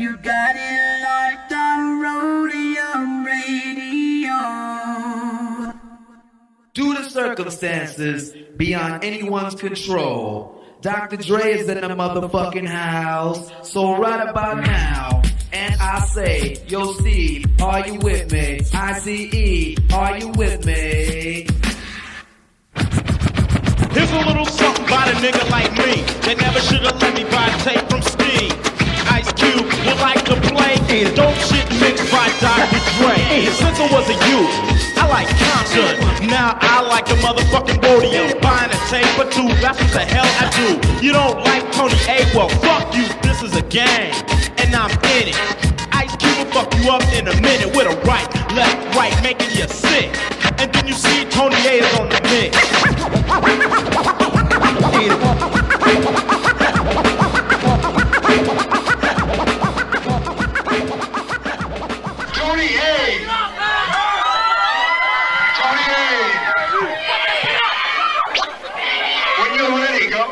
you got it locked on Roadium Radio. Due to circumstances beyond anyone's control, Dr. Dre is in the motherfucking house. So right about now, and I say, yo Steve, are you with me? ICE, are you with me? Here's a little something about a nigga like me that never should've let me buy tape from Steve. Ice Cube would like to play dope shit mixed by Dr. Dre. Since I was a youth, I like COMPTON. Now I like the motherfucking Roadium. Buying a tape for two, that's what the hell I do. You don't like Tony A? Well, fuck you, this is a game, and I'm in it. Ice Cube will fuck you up in a minute with a right, left, right, making you sick. And then you see Tony A is on the mix. Tony A! Tony A! When you're ready, go.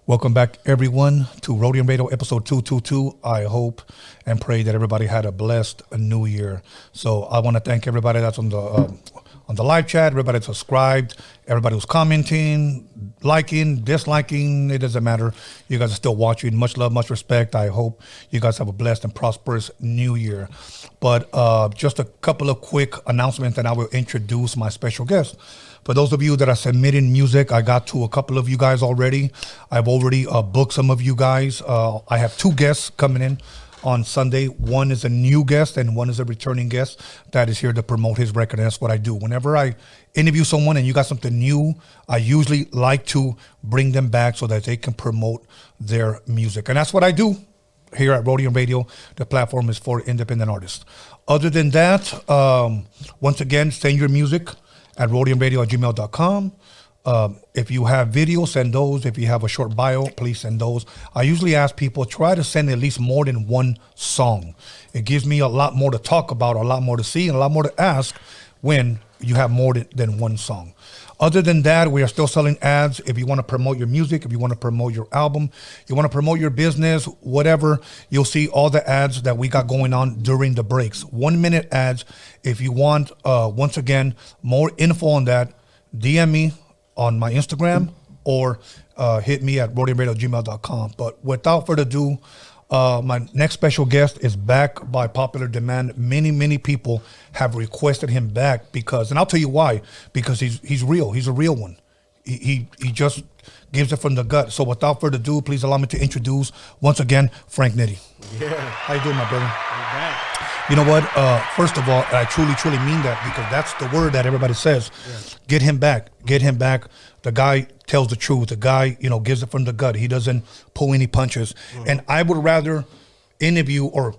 Welcome back, everyone, to Roadium Radio episode 222. I hope and pray that everybody had a blessed new year. So I want to thank everybody that's on the live chat, everybody that's subscribed, everybody who's commenting, liking, disliking. It doesn't matter. You guys are still watching. Much love, much respect. I hope you guys have a blessed and prosperous new year. But just a couple of quick announcements, and I will introduce my special guest. For those of you that are submitting music, I got to a couple of you guys already. I've already booked some of you guys. I have two guests coming in on Sunday. One is a new guest and one is a returning guest that is here to promote his record. And that's what I do. Whenever I interview someone and you got something new, I usually like to bring them back so that they can promote their music. And that's what I do here at Roadium Radio. The platform is for independent artists. Other than that, once again, send your music at roadiumradio@gmail.com. If you have videos, send those. If you have a short bio, please send those. I usually ask people, try to send at least more than one song. It gives me a lot more to talk about, a lot more to see, and a lot more to ask when you have more than one song. Other than that, we are still selling ads. If you want to promote your music, if you want to promote your album, you want to promote your business, whatever, you'll see all the ads that we got going on during the breaks. 1 minute ads. If you want, once again, more info on that, DM me on my Instagram or hit me at roadiumradio@gmail.com. But without further ado, my next special guest is back by popular demand. Many people have requested him back because, and I'll tell you why, because he's real. He's a real one. He just gives it from the gut. So without further ado, please allow me to introduce once again Franknitty. Yeah. How you doing, my brother? I'm back. You know what? First of all, I truly mean that because that's the word that everybody says. Yes. Get him back. Get him back. The guy tells the truth. The guy, gives it from the gut. He doesn't pull any punches. Mm-hmm. And I would rather interview or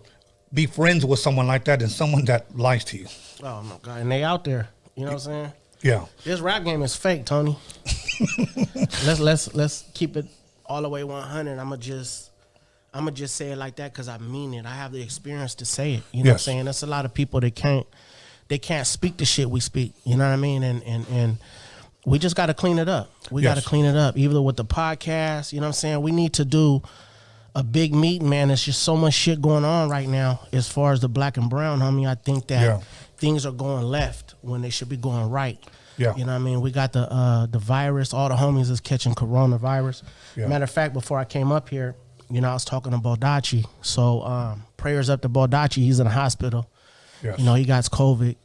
be friends with someone like that than someone that lies to you. Oh my God! And they out there. You know what I'm saying? Yeah. This rap game is fake, Tony. let's keep it all the way 100. I'ma just say it like that because I mean it. I have the experience to say it. You know what I'm saying? There's a lot of people that can't speak the shit we speak. You know what I mean? And we just got to clean it up. We got to clean it up. Either with the podcast, you know what I'm saying? We need to do a big meeting, man. There's just so much shit going on right now as far as the black and brown, homie. I think that things are going left when they should be going right. Yeah. You know what I mean? We got the virus. All the homies is catching coronavirus. Yeah. Matter of fact, before I came up here, I was talking to Baldacci. So prayers up to Baldacci. He's in the hospital. Yes. He got COVID.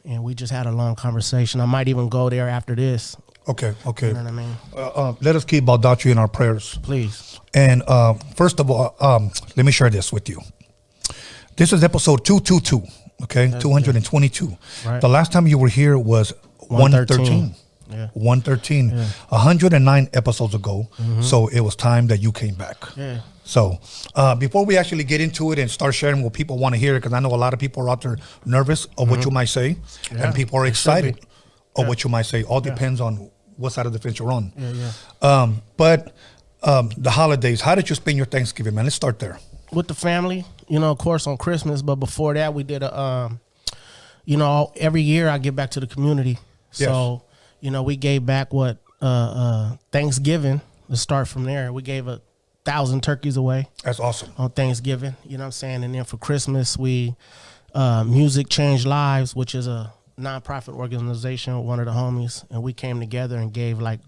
And we just had a long conversation. I might even go there after this. Okay. You know what I mean? Let us keep Baldacci in our prayers. Please. And first of all, let me share this with you. This is episode 222, okay? That's 222. Right. The last time you were here was 113. Yeah. 113. Yeah. 109 episodes ago. Mm-hmm. So it was time that you came back. Yeah. So before we actually get into it and start sharing what people want to hear, because I know a lot of people are out there nervous of what you might say, and people are excited of what you might say. All depends on what side of the fence you're on. But the holidays, how did you spend your Thanksgiving, man? Let's start there. With the family, of course, on Christmas. But before that, we did every year I give back to the community. So, you know, we gave back what Thanksgiving. Let's start from there. We gave 1,000 turkeys away. That's awesome. On Thanksgiving, you know what I'm saying? And then for Christmas, we Music Changed Lives, which is a nonprofit organization, one of the homies, and we came together and gave like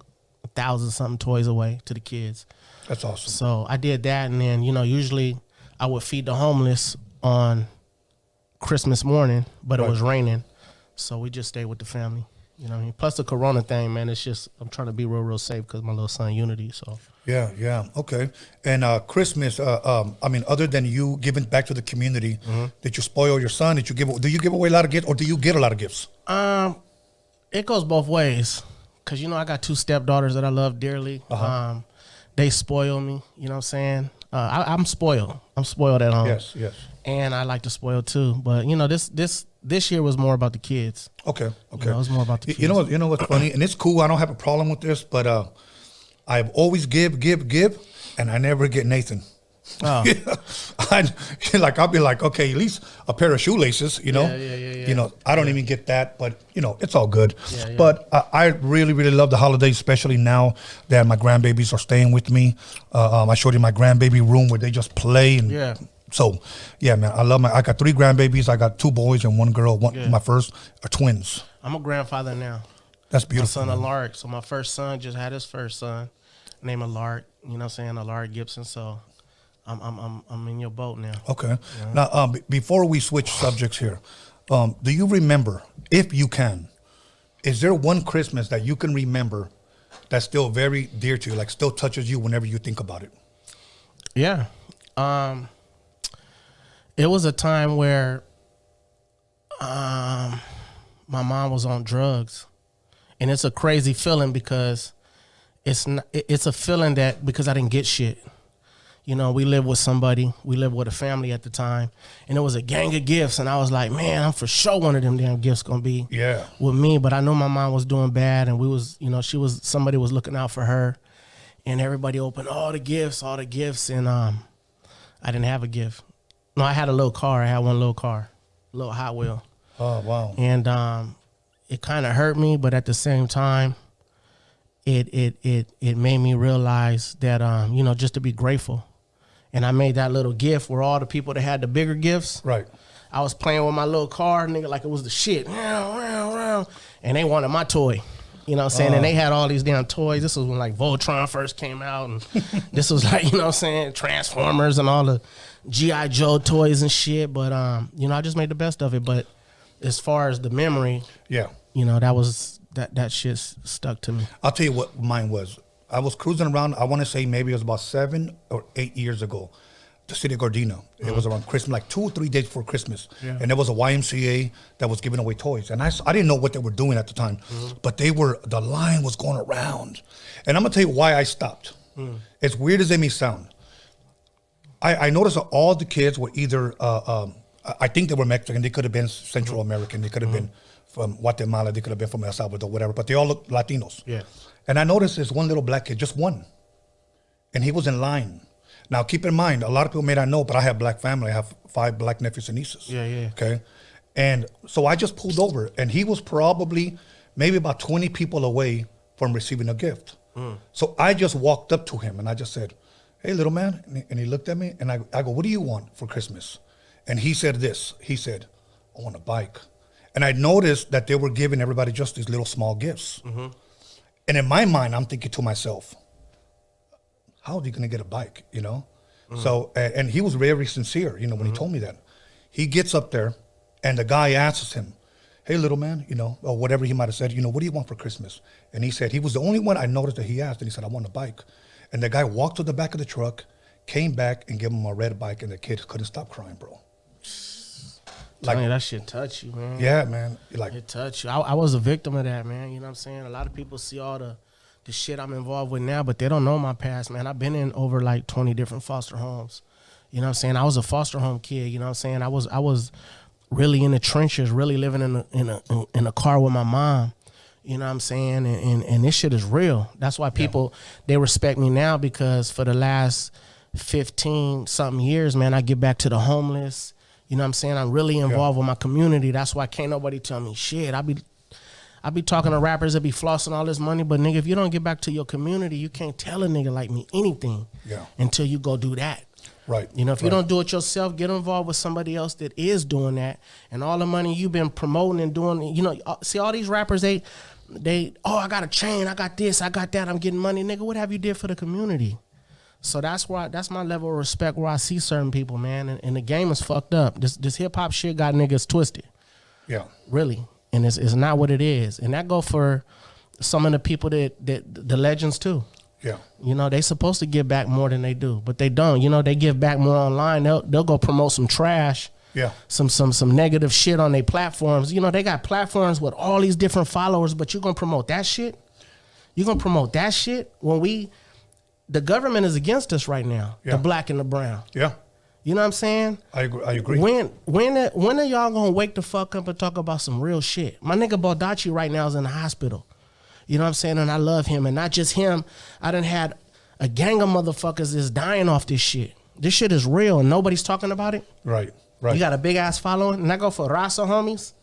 1,000-something toys away to the kids. That's awesome. So I did that, and then, you know, usually I would feed the homeless on Christmas morning, but it was raining, so we just stayed with the family. You know what I mean? Plus the corona thing, man, it's just, I'm trying to be real safe because my little son Unity, so. Yeah, okay. And Christmas, I mean, other than you giving back to the community, did you spoil your son? Do you give away a lot of gifts, or do you get a lot of gifts? It goes both ways, because, you know, I got 2 stepdaughters that I love dearly. They spoil me, you know what I'm saying? I'm spoiled. I'm spoiled at home. Yes. And I like to spoil too. But, you know, this year was more about the kids. Okay. You know, it was more about the kids. You know what's funny? And it's cool. I don't have a problem with this, but I've always give, and I never get Nathan. Oh. I'll be like, okay, at least a pair of shoelaces, you know? Yeah. You know, I don't even get that, but, you know, it's all good. Yeah. But I really love the holidays, especially now that my grandbabies are staying with me. I showed you my grandbaby room where they just play. And so, yeah, man, I got 3 grandbabies. I got 2 boys and 1 girl. My first are twins. I'm a grandfather now. That's beautiful. My son, Alaric. So my first son just had his first son, named Alaric. You know what I'm saying? Alaric Gibson. So I'm in your boat now. Okay. Yeah. Now, before we switch subjects here, do you remember, if you can, is there one Christmas that you can remember that's still very dear to you, like still touches you whenever you think about it? Yeah. It was a time where my mom was on drugs, and it's a crazy feeling because it's a feeling that because I didn't get shit. You know, we lived with a family at the time, and it was a gang of gifts, and I was like, man, I'm for sure one of them damn gifts gonna be with me. But I know my mom was doing bad, and somebody was looking out for her, and everybody opened all the gifts, and I didn't have a gift. No, I had a little car. I had one little car, a little Hot Wheel. Oh, wow. And it kind of hurt me, but at the same time, it made me realize that, you know, just to be grateful. And I made that little gift where all the people that had the bigger gifts. Right. I was playing with my little car, nigga, like it was the shit. And they wanted my toy. You know what I'm saying? And they had all these damn toys. This was when like Voltron first came out. And this was like, you know what I'm saying, Transformers and all the G.I. Joe toys and shit. But, you know, I just made the best of it. But as far as the memory, you know, that shit stuck to me. I'll tell you what mine was. I was cruising around, I want to say maybe it was about 7 or 8 years ago, the city of Gardena. It was around Christmas, like 2 or 3 days before Christmas. And there was a YMCA that was giving away toys. And I didn't know what they were doing at the time, but the line was going around. And I'm going to tell you why I stopped. As weird as it may sound, I noticed that all the kids were either, I think they were Mexican, they could have been Central American, they could have been from Guatemala, they could have been from El Salvador, whatever, but they all look Latinos. Yeah. And I noticed this one little black kid, just one, and he was in line. Now, keep in mind, a lot of people may not know, but I have black family. I have 5 black nephews and nieces. Yeah. Okay? And so I just pulled over, and he was probably maybe about 20 people away from receiving a gift. So I just walked up to him, and I just said, hey, little man. And he looked at me, and I go, what do you want for Christmas? And he said this. He said, I want a bike. And I noticed that they were giving everybody just these little small gifts. And in my mind, I'm thinking to myself, how are you going to get a bike, you know? So, and he was very sincere, you know, when he told me that. He gets up there, and the guy asks him, hey, little man, you know, or whatever he might have said, you know, what do you want for Christmas? And he said, he was the only one I noticed that he asked, and he said, I want a bike. And the guy walked to the back of the truck, came back, and gave him a red bike, and the kid couldn't stop crying, bro. Like, that shit touch you, man. Yeah, man. Like, it touch you. I was a victim of that, man. You know what I'm saying? A lot of people see all the shit I'm involved with now, but they don't know my past, man. I've been in over like 20 different foster homes. You know what I'm saying? I was a foster home kid. You know what I'm saying? I was really in the trenches, really living in a car with my mom. You know what I'm saying? And this shit is real. That's why people, they respect me now, because for the last 15 something years, man, I get back to the homeless. You know what I'm saying? I'm really involved with my community. That's why can't nobody tell me shit. I I be talking to rappers that be flossing all this money, but nigga, if you don't get back to your community, you can't tell a nigga like me anything until you go do that. Right. You know, if you don't do it yourself, get involved with somebody else that is doing that. And all the money you've been promoting and doing, you know, see all these rappers, they, oh, I got a chain, I got this, I got that, I'm getting money. Nigga, what have you did for the community? So that's my level of respect where I see certain people, man. And the game is fucked up. This hip hop shit got niggas twisted. Yeah. Really. And it's not what it is. And that go for some of the people that the legends too. Yeah. You know, they supposed to give back more than they do, but they don't. You know, they give back more online. They'll go promote some trash. Yeah. Some negative shit on their platforms. You know, they got platforms with all these different followers, but you're gonna promote that shit? You're gonna promote that shit when the government is against us right now. Yeah. The black and the brown. Yeah. You know what I'm saying? I agree. When are y'all gonna wake the fuck up and talk about some real shit? My nigga Baldacci right now is in the hospital. You know what I'm saying? And I love him. And not just him. I done had a gang of motherfuckers that's dying off this shit. This shit is real and nobody's talking about it. Right, right. You got a big ass following. And I go for Raza homies.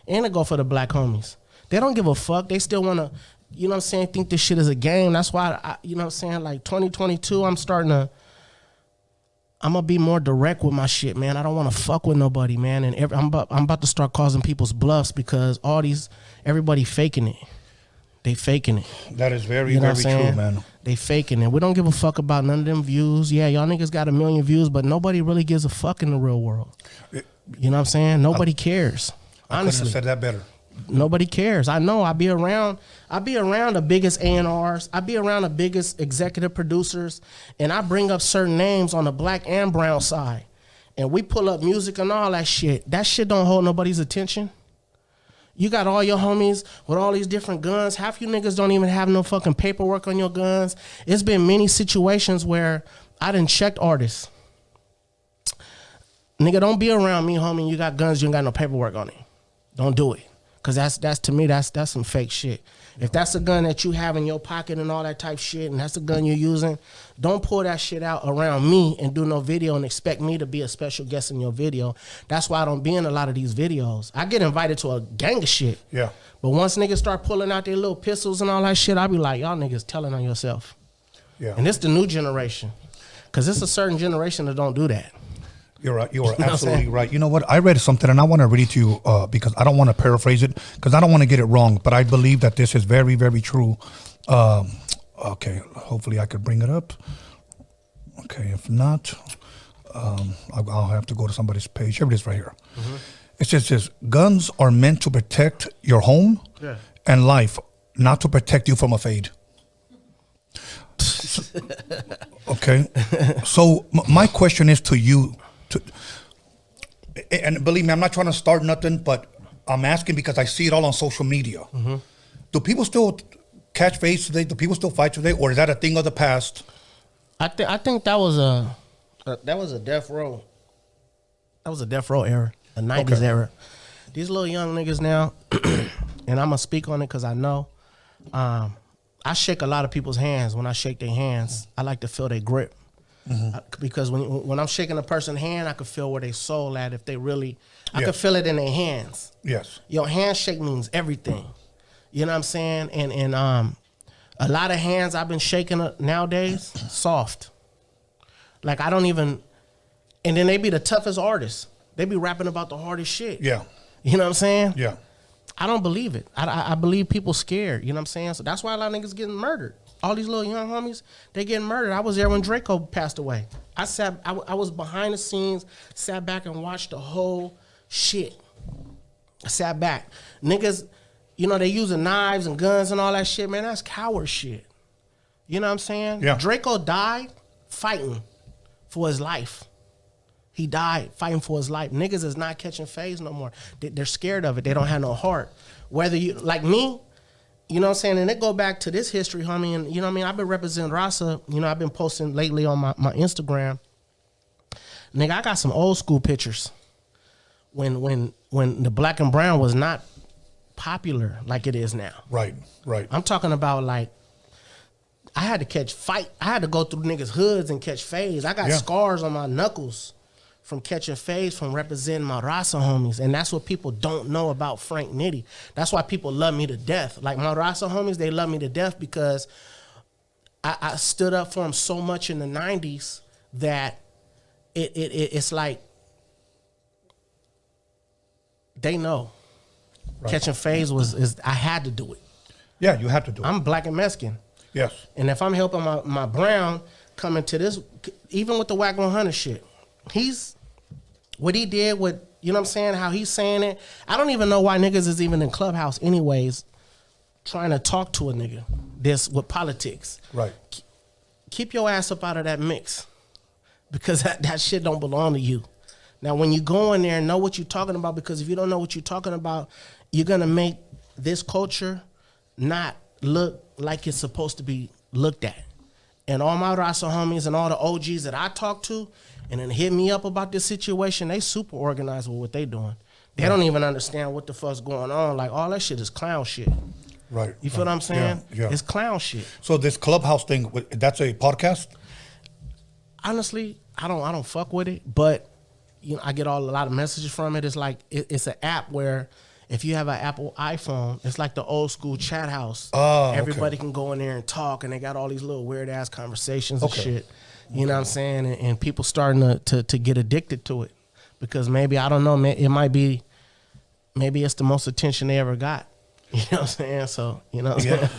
And I go for the black homies. They don't give a fuck. They still want to, you know what I'm saying, think this shit is a game. That's why, you know what I'm saying, like 2022, I'm going to be more direct with my shit, man. I don't want to fuck with nobody, man. And I'm about to start causing people's bluffs because everybody faking it. They faking it. That is very, very true, man. They faking it. We don't give a fuck about none of them views. Yeah, y'all niggas got 1 million views, but nobody really gives a fuck in the real world. You know what I'm saying? Nobody cares. Honestly. I couldn't have said that better. Nobody cares. I know. I be around the biggest A&Rs. I be around the biggest executive producers, and I bring up certain names on the black and brown side, and we pull up music and all that shit. That shit don't hold nobody's attention. You got all your homies with all these different guns. Half you niggas don't even have no fucking paperwork on your guns. It's been many situations where I done checked artists. Nigga, don't be around me, homie. You got guns, you ain't got no paperwork on it. Don't do it. Cause that's to me, that's some fake shit. If that's a gun that you have in your pocket and all that type shit, and that's the gun you're using, don't pull that shit out around me and do no video and expect me to be a special guest in your video. That's why I don't be in a lot of these videos. I get invited to a gang of shit. Yeah. But once niggas start pulling out their little pistols and all that shit, I be like, y'all niggas telling on yourself. Yeah. And it's the new generation. Cause it's a certain generation that don't do that. You're right. You are absolutely right. You know what? I read something and I want to read it to you because I don't want to paraphrase it because I don't want to get it wrong. But I believe that this is very, very true. Okay. Hopefully I could bring it up. Okay. If not, I'll have to go to somebody's page. Here it is right here. Mm-hmm. It says, guns are meant to protect your home and life, not to protect you from a fade. Okay. So my question is to you. And believe me, I'm not trying to start nothing, but I'm asking because I see it all on social media. Mm-hmm. Do people still catch fades today? Do people still fight today, or is that a thing of the past? I think that was a death row. That was a death row era, a 90s era. These little young niggas now, and I'm gonna speak on it because I know. I shake a lot of people's hands. When I shake their hands, I like to feel their grip. Mm-hmm. Because when I'm shaking a person's hand, I can feel where they soul at. If they really, I can feel it in their hands. Yes. Your handshake means everything. You know what I'm saying? And a lot of hands I've been shaking nowadays, soft. Like I don't even, and then they be the toughest artists. They be rapping about the hardest shit. Yeah. You know what I'm saying? Yeah. I don't believe it. I believe people scared. You know what I'm saying? So that's why a lot of niggas getting murdered. All these little young homies, they getting murdered. I was there when Draco passed away. I was behind the scenes, sat back and watched the whole shit. I sat back. Niggas, you know, they using knives and guns and all that shit, man. That's coward shit. You know what I'm saying? Yeah. Draco died fighting for his life. He died fighting for his life. Niggas is not catching phase no more. They're scared of it. They don't have no heart. Whether you, like me, you know what I'm saying? And it go back to this history, homie. And you know what I mean? I've been representing Raza. You know, I've been posting lately on my Instagram. Nigga, I got some old school pictures when the black and brown was not popular like it is now. Right, right. I'm talking about like, I had to go through niggas' hoods and catch phase. I got scars on my knuckles from catching phase, from representing my Raza homies. And that's what people don't know about Franknitty. That's why people love me to death. Like my Raza homies, they love me to death because I stood up for them so much in the 90s that it's like they know. Right. Catching phase I had to do it. Yeah, you had to do it. I'm black and Mexican. Yes. And if I'm helping my brown coming to this, even with the WAC 100 shit, what he did with, you know what I'm saying, how he's saying it. I don't even know why niggas is even in Clubhouse anyways trying to talk to a nigga this with politics. Right. Keep your ass up out of that mix because that shit don't belong to you. Now, when you go in there and know what you're talking about, because if you don't know what you're talking about, you're going to make this culture not look like it's supposed to be looked at. And all my Raza homies and all the OGs that I talk to and then hit me up about this situation, they super organized with what they doing. They don't even understand what the fuck's going on. Like, all that shit is clown shit. Right. You feel what I'm saying? Yeah. It's clown shit. So this Clubhouse thing, that's a podcast? Honestly, I don't fuck with it, but you know, I get a lot of messages from it. It's like it's an app where if you have an Apple iPhone, it's like the old school chat house. Oh, everybody can go in there and talk, and they got all these little weird ass conversations and shit. You know what I'm saying? And people starting to get addicted to it because maybe, I don't know, it might be, maybe it's the most attention they ever got. You know what I'm saying? So, you know what I'm saying?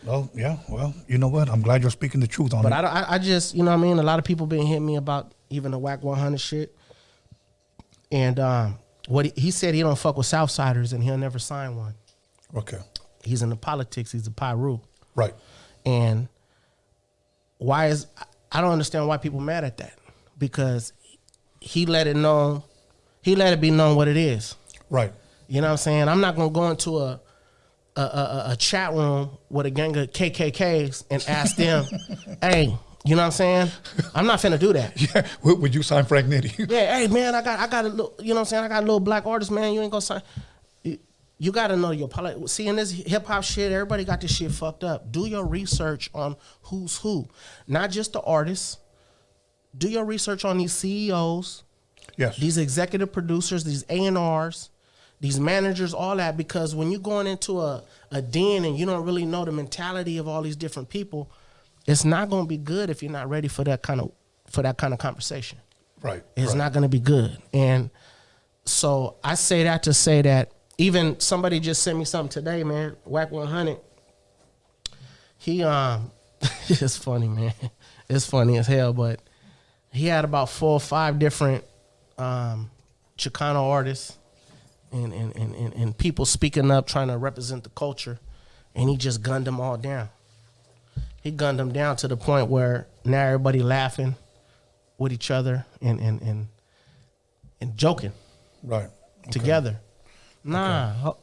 Oh, yeah. Well, you know what? I'm glad you're speaking the truth on it. But I just, you know what I mean? A lot of people been hitting me about even the WAC 100 shit. And what he said, he don't fuck with Southsiders and he'll never sign one. Okay. He's into politics. He's a Pyru. Right. And I don't understand why people mad at that, because he let it be known what it is. Right. You know what I'm saying? I'm not gonna go into a chat room with a gang of KKKs and ask them, hey, you know what I'm saying? I'm not finna do that. Yeah. Would you sign Franknitty? Yeah. Hey man, I got a little, you know what I'm saying? I got a little black artist, man. You ain't gonna sign. You gotta know your politics. See, in this hip hop shit, everybody got this shit fucked up. Do your research on who's who, not just the artists. Do your research on these CEOs, yes, these executive producers, these A&Rs, these managers, all that. Because when you're going into a den and you don't really know the mentality of all these different people, it's not gonna be good if you're not ready for that kind of conversation. Right. It's not gonna be good. And so I say that to say that. Even somebody just sent me something today, man. WAC 100. He it's funny, man. It's funny as hell, but he had about 4 or 5 different Chicano artists and people speaking up, trying to represent the culture, and he just gunned them all down. He gunned them down to the point where now everybody laughing with each other and joking. Right. Okay. Together. Nah,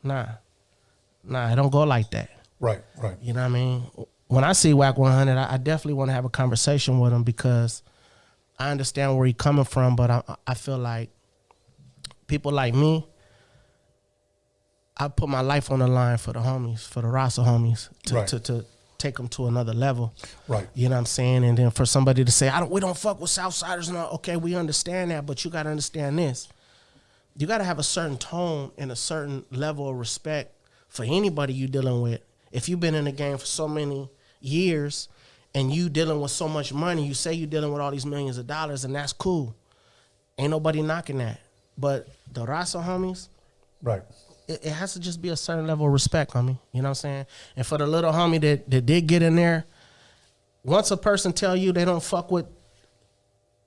it don't go like that. Right. You know what I mean? When I see WAC 100, I definitely want to have a conversation with him because I understand where he's coming from, but I feel like people like me, I put my life on the line for the homies, for the Raza homies, to take them to another level. Right. You know what I'm saying? And then for somebody to say, we don't fuck with Southsiders and all, okay, we understand that, but you got to understand this. You got to have a certain tone and a certain level of respect for anybody you dealing with. If you've been in the game for so many years and you dealing with so much money, you say you dealing with all these millions of dollars, and that's cool. Ain't nobody knocking that. But the Raza homies, right? It has to just be a certain level of respect, homie. You know what I'm saying? And for the little homie that did get in there, once a person tell you they don't fuck with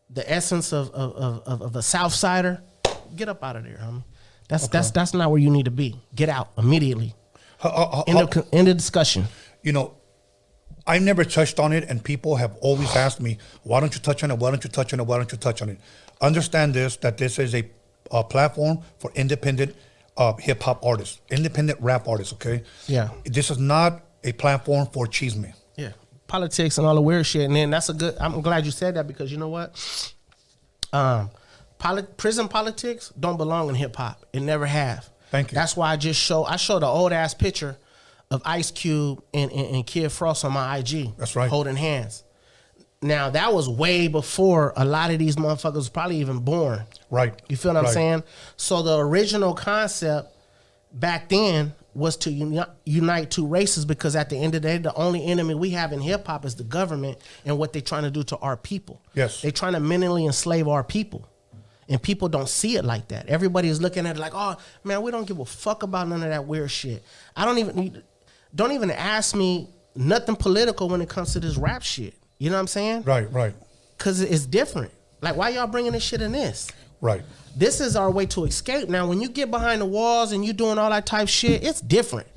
the essence of a Southsider, get up out of there, homie. That's not where you need to be. Get out immediately. End of discussion. You know, I never touched on it, and people have always asked me, why don't you touch on it? Why don't you touch on it? Why don't you touch on it? Understand this, that this is a platform for independent hip-hop artists, independent rap artists, okay? Yeah. This is not a platform for chisme. Yeah. Politics and all the weird shit. And then I'm glad you said that, because you know what? Prison politics don't belong in hip-hop. It never have. Thank you. That's why I showed an old-ass picture of Ice Cube and Kid Frost on my IG. That's right. Holding hands. Now, that was way before a lot of these motherfuckers was probably even born. Right. You feel what I'm saying? So the original concept back then was to unite two races, because at the end of the day, the only enemy we have in hip-hop is the government and what they're trying to do to our people. Yes. They're trying to mentally enslave our people. And people don't see it like that. Everybody is looking at it like, oh, man, we don't give a fuck about none of that weird shit. Don't even ask me nothing political when it comes to this rap shit. You know what I'm saying? Right. Because it's different. Like, why y'all bringing this shit in this? Right. This is our way to escape. Now, when you get behind the walls and you doing all that type shit, it's different.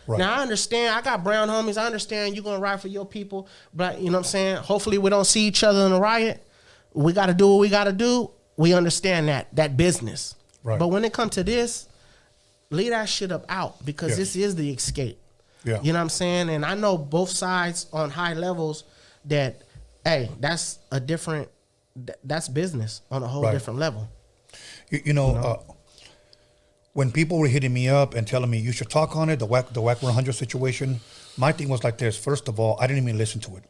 Right. Now, I understand. I got brown homies. I understand you're going to ride for your people. But, you know what I'm saying? Hopefully we don't see each other in a riot. We got to do what we got to do. We understand that business. Right. But when it comes to this, leave that shit up out, because this is the escape. Yeah. You know what I'm saying? And I know both sides on high levels that, hey, that's a different, that's business on a whole different level. You know, when people were hitting me up and telling me you should talk on it, the WAC 100 situation, my thing was like this. First of all, I didn't even listen to it.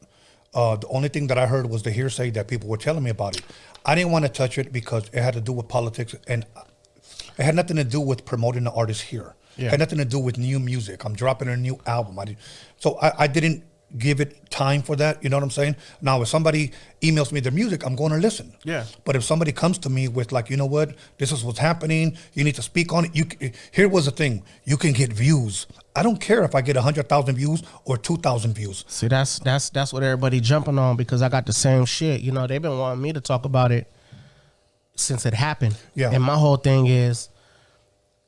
The only thing that I heard was the hearsay that people were telling me about it. I didn't want to touch it because it had to do with politics, and it had nothing to do with promoting the artist here. Yeah. It had nothing to do with new music. I'm dropping a new album. I didn't give it time for that. You know what I'm saying? Now, if somebody emails me their music, I'm going to listen. Yeah. But if somebody comes to me with like, you know what, this is what's happening, you need to speak on it. Here was the thing, you can get views. I don't care if I get 100,000 views or 2,000 views. See, that's what everybody jumping on, because I got the same shit. You know, they've been wanting me to talk about it since it happened. Yeah. And my whole thing is,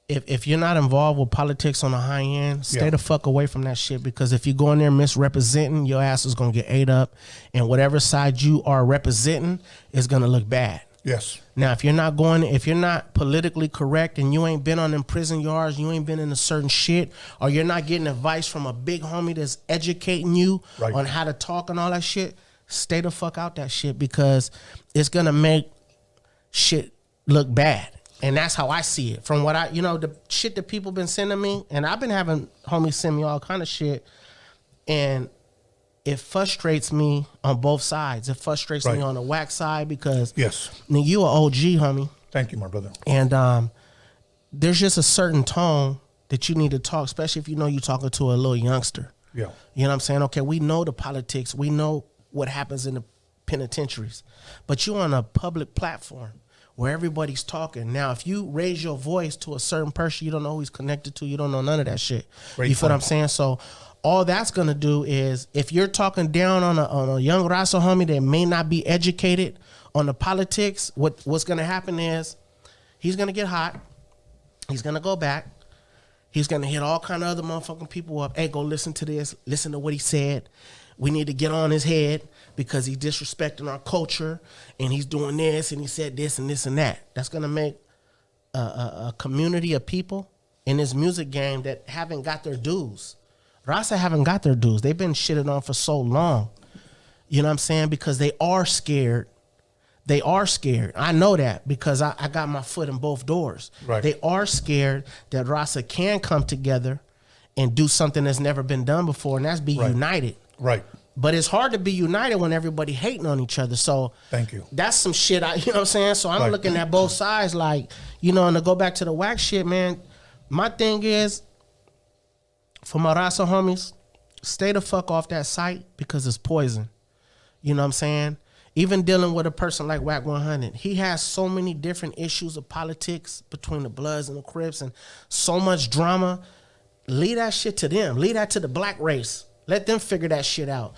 if you're not involved with politics on the high end, stay the fuck away from that shit, because if you go in there misrepresenting, your ass is going to get ate up, and whatever side you are representing is going to look bad. Yes. Now, if you're not politically correct and you ain't been on them prison yards, you ain't been in a certain shit, or you're not getting advice from a big homie that's educating you on how to talk and all that shit, stay the fuck out that shit, because it's going to make shit look bad. And that's how I see it. From what the shit that people been sending me, and I've been having homies send me all kind of shit, and it frustrates me on both sides. It frustrates me on the whack side, because you an OG, homie. Thank you, my brother. And there's just a certain tone that you need to talk, especially if you know you're talking to a little youngster. Yeah. You know what I'm saying? Okay, we know the politics. We know what happens in the penitentiaries. But you're on a public platform where everybody's talking. Now, if you raise your voice to a certain person you don't know who he's connected to, you don't know none of that shit. You feel what I'm saying? So all that's going to do is, if you're talking down on a young Raza homie that may not be educated on the politics, what's going to happen is he's going to get hot. He's going to go back. He's going to hit all kind of other motherfucking people up. Hey, go listen to this. Listen to what he said. We need to get on his head because he's disrespecting our culture, and he's doing this, and he said this and this and that. That's going to make a community of people in this music game that haven't got their dues. Raza haven't got their dues. They've been shitted on for so long. You know what I'm saying? Because they are scared. They are scared. I know that because I got my foot in both doors. Right. They are scared that Raza can come together and do something that's never been done before, and that's be united. Right. But it's hard to be united when everybody hating on each other. So thank you. That's some shit. You know what I'm saying? So I'm looking at both sides, like, and to go back to the whack shit, man. My thing is, for my Raza homies, stay the fuck off that site because it's poison. You know what I'm saying? Even dealing with a person like Wack 100, he has so many different issues of politics between the Bloods and the Crips, and so much drama. Leave that shit to them. Leave that to the black race. Let them figure that shit out.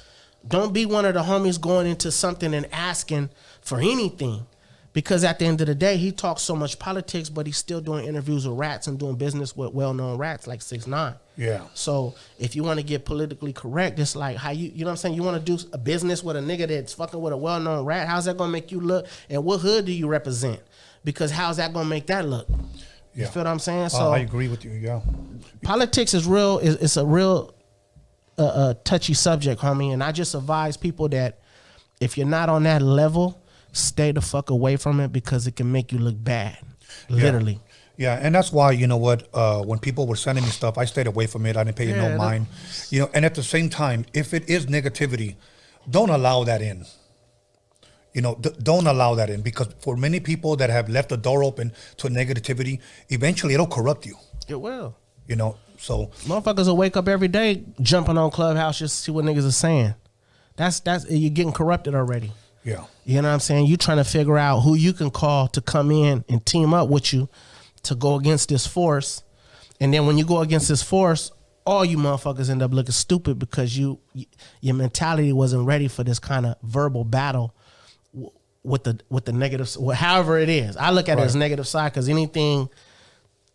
Don't be one of the homies going into something and asking for anything. Because at the end of the day, he talks so much politics, but he's still doing interviews with rats and doing business with well-known rats like 6ix9ine. Yeah. So if you want to get politically correct, it's like how you know what I'm saying? You want to do a business with a nigga that's fucking with a well-known rat. How's that going to make you look? And what hood do you represent? Because how's that going to make that look? You feel what I'm saying? So I agree with you, yeah. Politics is real. It's a real touchy subject, homie. And I just advise people that if you're not on that level, stay the fuck away from it because it can make you look bad. Literally. Yeah, and that's why, you know what, when people were sending me stuff, I stayed away from it. I didn't pay no mind. And at the same time, if it is negativity, don't allow that in. You know, don't allow that in, because for many people that have left the door open to negativity, eventually it'll corrupt you. It will. You know, so motherfuckers will wake up every day jumping on Clubhouse just to see what niggas are saying. That's you're getting corrupted already. yeah, You know what I'm saying? You trying to figure out who you can call to come in and team up with you to go against this force. And then when you go against this force, all you motherfuckers end up looking stupid because your mentality wasn't ready for this kind of verbal battle with the negative, however it is. I look at it as negative side, because anything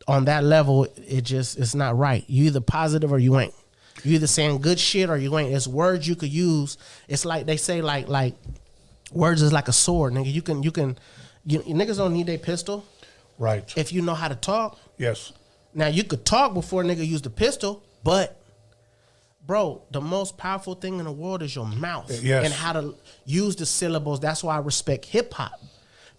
on that level, it's not right. You either positive or you ain't. You either saying good shit or you ain't. It's words you could use. It's like they say, like words is like a sword, nigga. You niggas don't need a pistol. right. If you know how to talk. Yes. Now you could talk before a nigga use the pistol, but bro, the most powerful thing in the world is your mouth. Yes. And how to use the syllables. That's why I respect hip hop,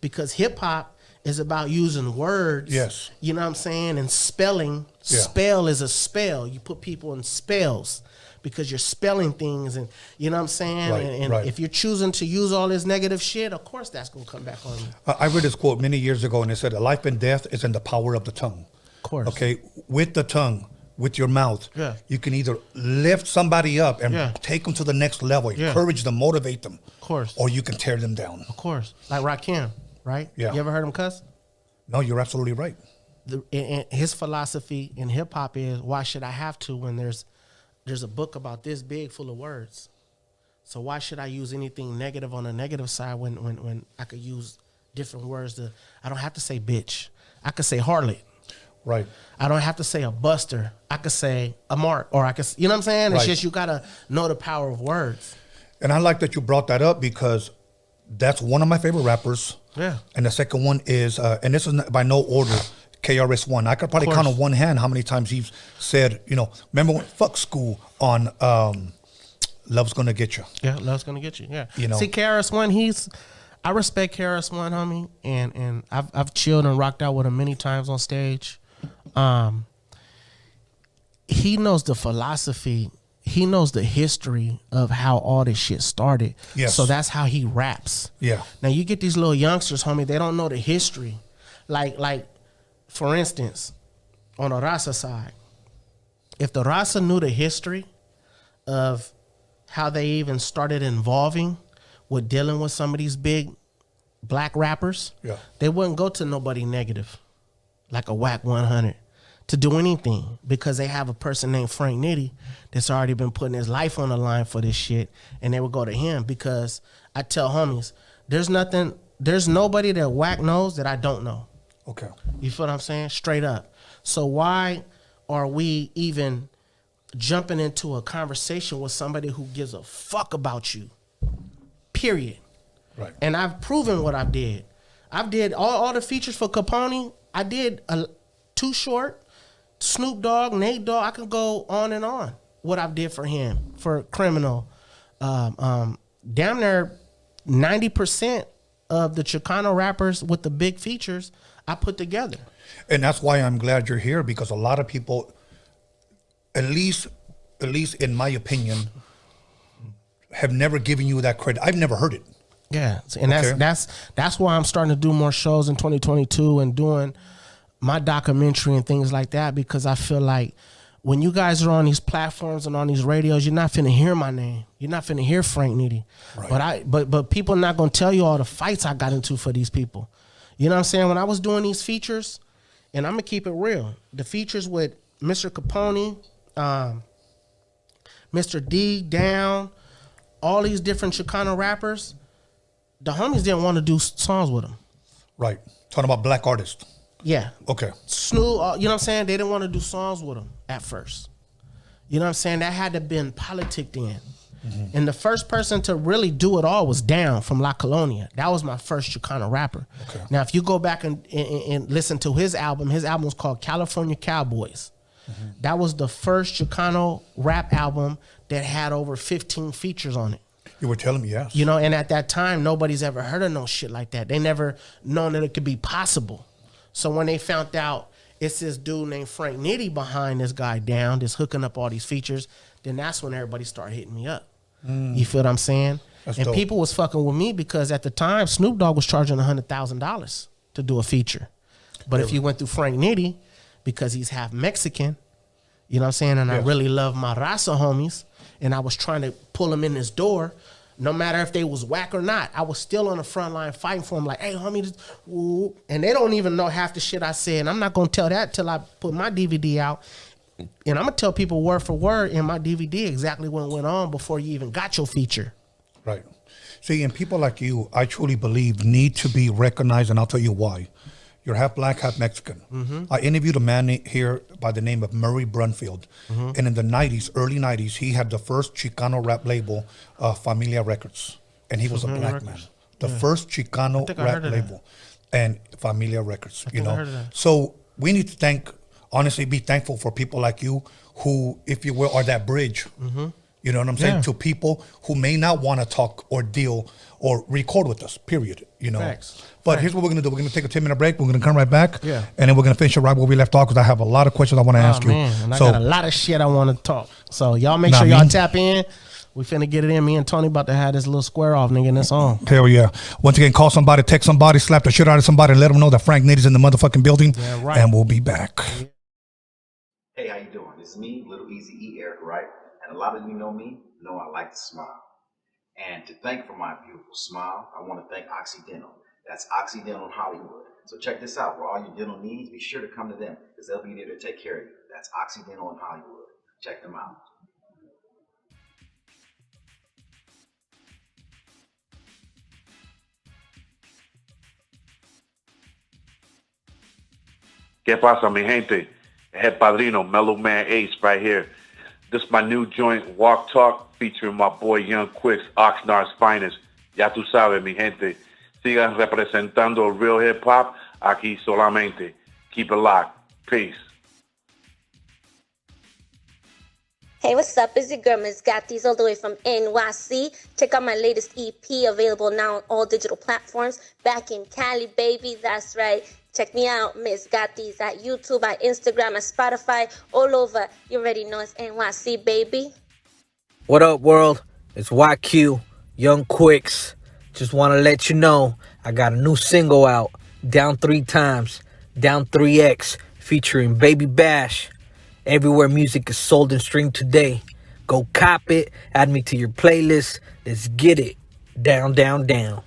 because hip hop is about using words. Yes. You know what I'm saying? And spelling. Yeah. Spell is a spell. You put people in spells because you're spelling things, and you know what I'm saying? Right, and right. if you're choosing to use all this negative shit, of course that's going to come back on you. I read this quote many years ago, and it said, life and death is in the power of the tongue. Of course. Okay, with the tongue, with your mouth, Yeah. you can either lift somebody up and Yeah. take them to the next level, Yeah. encourage them, motivate them. Of course. Or you can tear them down. Of course. Like Rakim, right? Yeah. You ever heard him cuss? No, you're absolutely right. And his philosophy in hip hop is, why should I have to when there's a book about this big full of words? So why should I use anything negative on the negative side when I could use different words? I don't have to say bitch. I could say harlot. Right. I don't have to say a buster. I could say a mark, or I could, you know what I'm saying? It's Right. just, you gotta know the power of words. And I like that you brought that up, because that's one of my favorite rappers. Yeah. And the second one is, and this is by no order, KRS-One. I could probably count on one hand how many times he's said, you know, remember when fuck school on Love's Gonna Get You. Yeah, love's gonna get you. Yeah. You know. See, KRS-One, I respect KRS-One, homie, and I've chilled and rocked out with him many times on stage. He knows the philosophy. He knows the history of how all this shit started. Yes. So that's how he raps. Yeah. Now you get these little youngsters, homie, they don't know the history. Like for instance, on the Raza side, if the Raza knew the history of how they even started involving with dealing with some of these big black rappers, Yeah. they wouldn't go to nobody negative, like a whack 100, to do anything, because they have a person named Franknitty that's already been putting his life on the line for this shit, and they would go to him. Because I tell homies, there's nobody that whack knows that I don't know. Okay. You feel what I'm saying? Straight up. So why are we even jumping into a conversation with somebody who gives a fuck about you? Period. Right. And I've proven what I did. I've did all the features for COMPTON. I did Too Short, Snoop Dogg, Nate Dogg. I can go on and on. What I did for him, for Criminal. Damn near 90% of the Chicano rappers with the big features I put together. And that's why I'm glad you're here, because a lot of people, at least in my opinion, have never given you that credit. I've never heard it. Yeah, and that's why I'm starting to do more shows in 2022 and doing my documentary and things like that, because I feel like when you guys are on these platforms and on these radios, you're not finna hear my name. You're not finna hear Franknitty. Right. But people are not gonna tell you all the fights I got into for these people. You know what I'm saying? When I was doing these features, and I'm gonna keep it real, the features with Mr. Capone, Mr. D, Down, all these different Chicano rappers, the homies didn't want to do songs with them. Right. Talking about black artists. Yeah. Okay. Snoop, you know what I'm saying? They didn't want to do songs with him at first. You know what I'm saying? That had to been politicked in. Mm-hmm. And the first person to really do it all was Down from La Colonia. That was my first Chicano rapper. Okay. Now, if you go back and listen to his album was called California Cowboys. Mm-hmm. That was the first Chicano rap album that had over 15 features on it. You were telling me, yes. You know, and at that time, nobody's ever heard of no shit like that. They never known that it could be possible. So when they found out it's this dude named Franknitty behind this guy Down, just hooking up all these features, then that's when everybody started hitting me up. You feel what I'm saying? And dope. people was fucking with me because at the time Snoop Dogg was charging $100,000 to do a feature. But if you went through Franknitty, because he's half Mexican, you know what I'm saying? And I really love my Raza homies, and I was trying to pull them in this door. No matter if they was whack or not, I was still on the front line fighting for them. Like, hey, homie, woo. And they don't even know half the shit I said. And I'm not going to tell that till I put my DVD out. And I'm going to tell people word for word in my DVD exactly what went on before you even got your feature. Right. See, and people like you, I truly believe, need to be recognized, and I'll tell you why. You're half black, half Mexican. Mm-hmm. I interviewed a man here by the name of Murray Brunfield. Mm-hmm. And in the 90s, early 90s, he had the first Chicano rap label, Familia Records. And he was a black man. The first Chicano rap label. And Familia Records, you know. So we need to honestly be thankful for people like you who, if you will, are that bridge. Mm-hmm. You know what I'm saying? To people who may not want to talk or deal or record with us, period. You know. Facts. But here's what we're going to do. We're going to take a 10-minute break. We're going to come right back. Yeah. And then we're going to finish it right where we left off because I have a lot of questions I want to ask you. And I got a lot of shit I want to talk. So y'all make sure y'all tap in. We finna get it in. Me and Tony about to have this little square off, nigga, in this song. Hell yeah. Once again, call somebody, text somebody, slap the shit out of somebody, and let them know that Franknitty's in the motherfucking building. Yeah, right. And we'll be back. Hey, how you doing? This is me, Little Easy E, Eric Wright. And a lot of you know me, know I like to smile. And to thank for my beautiful smile, I want to thank Occidental. That's Occidental in Hollywood. So check this out. For all your dental needs, be sure to come to them because they'll be there to take care of you. That's Occidental in Hollywood. Check them out. ¿Qué pasa, mi gente? Head Padrino, Mellow Man Ace right here. This is my new joint, Walk Talk, featuring my boy Young Quicks, Oxnard's finest. Ya tú sabes, mi gente. Sigan representando real hip hop aquí solamente. Keep it locked. Peace. Hey, what's up? It's your girl, Ms. Gattis, all the way from NYC. Check out my latest EP, available now on all digital platforms. Back in Cali, baby. That's right. Check me out, Ms. Gattis, at YouTube, at Instagram, at Spotify, all over. You already know it's NYC, baby. What up, world? It's YQ, Young Quicks. Just want to let you know I got a new single out, Down 3 Times, Down 3X, featuring Baby Bash. Everywhere music is sold and streamed today. Go cop it, add me to your playlist. Let's get it. Down, down, down.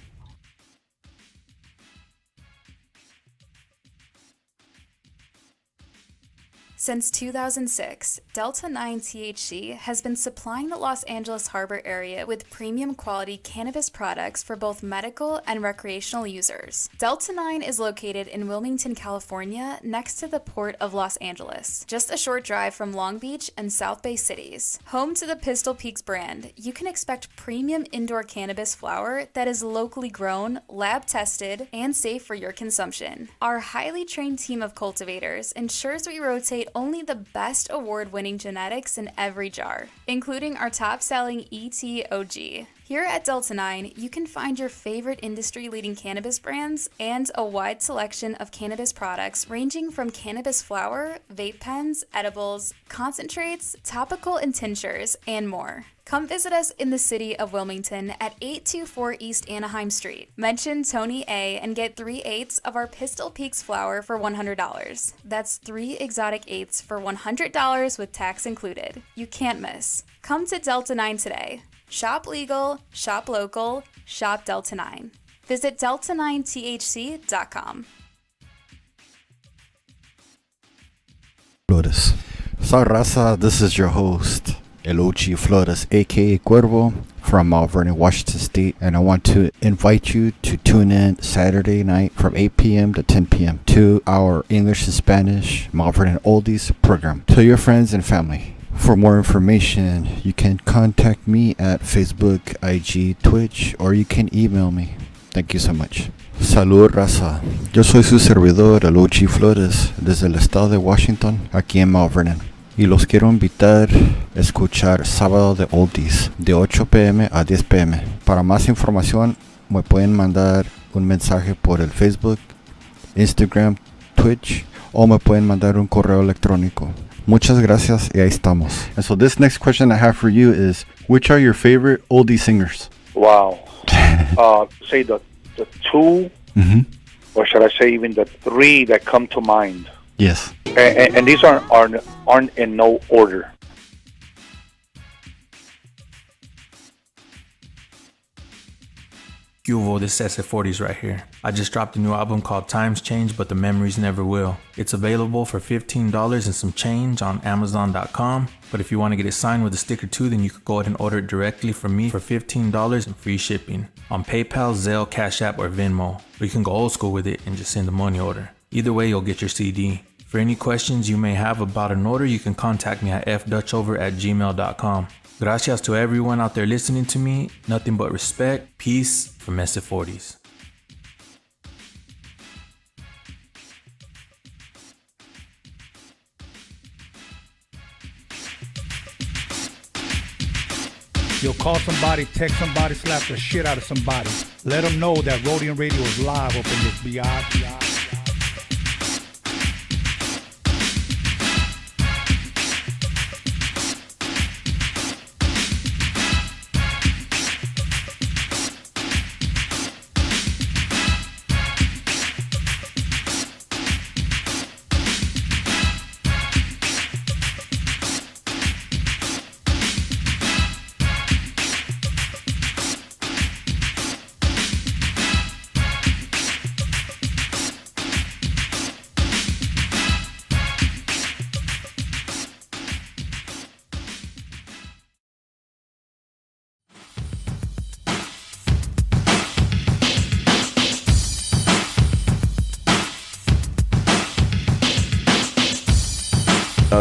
Since 2006, Delta 9 THC has been supplying the Los Angeles Harbor area with premium quality cannabis products for both medical and recreational users. Delta 9 is located in Wilmington, California, next to the Port of Los Angeles, just a short drive from Long Beach and South Bay cities. Home to the Pistol Peaks brand, you can expect premium indoor cannabis flower that is locally grown, lab tested, and safe for your consumption. Our highly trained team of cultivators ensures we rotate only the best award-winning genetics in every jar, including our top-selling ET-OG. Here at Delta 9, you can find your favorite industry-leading cannabis brands and a wide selection of cannabis products ranging from cannabis flower, vape pens, edibles, concentrates, topical and tinctures, and more. Come visit us in the city of Wilmington at 824 East Anaheim Street. Mention Tony A and get 3/8 of our Pistol Peaks flower for $100. That's 3 exotic eighths for $100 with tax included. You can't miss. Come to Delta 9 today. Shop legal, shop local, shop Delta 9. Visit delta9thc.com. Flores. So Raza, this is your host, El OG Flores, aka Cuervo, from Mount Vernon, Washington State, and I want to invite you to tune in Saturday night from 8 p.m. to 10 p.m. to our English and Spanish Mount Vernon Oldies program. Tell your friends and family. For more information, you can contact me at Facebook, IG, Twitch, or you can email me. Thank you so much. Salud, Raza. Yo soy su servidor, el OG Flores, desde el estado de Washington, aquí en Mount Vernon. Y los quiero invitar a escuchar Sábado de Oldies, de 8 p.m. a 10 p.m. Para más información, me pueden mandar un mensaje por el Facebook, Instagram, Twitch, o me pueden mandar un correo electrónico. Muchas gracias y ahí estamos. And so this next question I have for you is, which are your favorite oldie singers? Wow. Say the two, or should I say even the three that come to mind. Yes. And these aren't in no order. Hugo, this SF40's right here. I just dropped a new album called Times Change, but the Memories Never Will. It's available for $15 and some change on Amazon.com. But if you want to get it signed with a sticker too, then you could go ahead and order it directly from me for $15 and free shipping on PayPal, Zelle, Cash App, or Venmo. Or you can go old school with it and just send a money order. Either way, you'll get your CD. For any questions you may have about an order, you can contact me at fdutchover@gmail.com. Gracias to everyone out there listening to me. Nothing but respect, peace from SF40s. You'll call somebody, text somebody, slap the shit out of somebody. Let them know that Roadium Radio is live up in this BOO-YAA.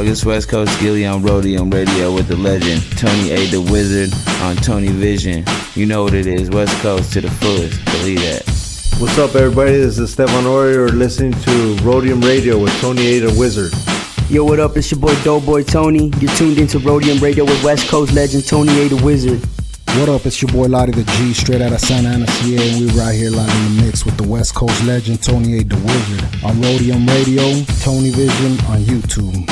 This West Coast Gilly on Roadium Radio with the legend Tony A. the Wizard on Tony Vision. You know what it is, West Coast to the fullest, believe that. What's up, everybody? This is Stefan Ori. You're listening to Roadium Radio with Tony A. the Wizard. Yo, what up? It's your boy Doughboy Tony. You're tuned into Roadium Radio with West Coast legend Tony A. the Wizard. What up? It's your boy Lottie the G, straight out of Santa Ana, CA, and we right here live in the mix with the West Coast legend Tony A. the Wizard on Roadium Radio, Tony Vision on YouTube.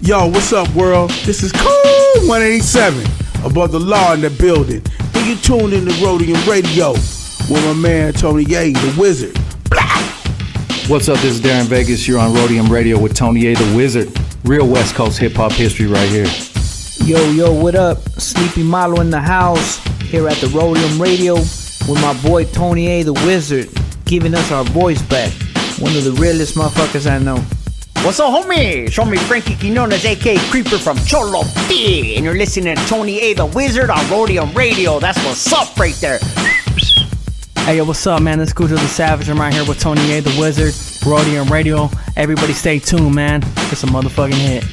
Yo, what's up, world? This is Cool 187, above the law in the building. And you tuned in to Roadium Radio with my man Tony A. the Wizard. What's up? This is Darren Vegas. You're on Roadium Radio with Tony A. the Wizard. Real West Coast hip hop history right here. Yo, what up? Sleepy Malo in the house here at the Roadium Radio with my boy Tony A. the Wizard, giving us our voice back. One of the realest motherfuckers I know. What's up, homie? Show me Frankie Quinones, a.k.a. Creeper from Cholo P. And you're listening to Tony A. the Wizard on Roadium Radio. That's what's up right there. Hey, yo, what's up, man? It's Cujo the Savage. I'm right here with Tony A. the Wizard, Roadium Radio. Everybody stay tuned, man. It's a motherfucking hit.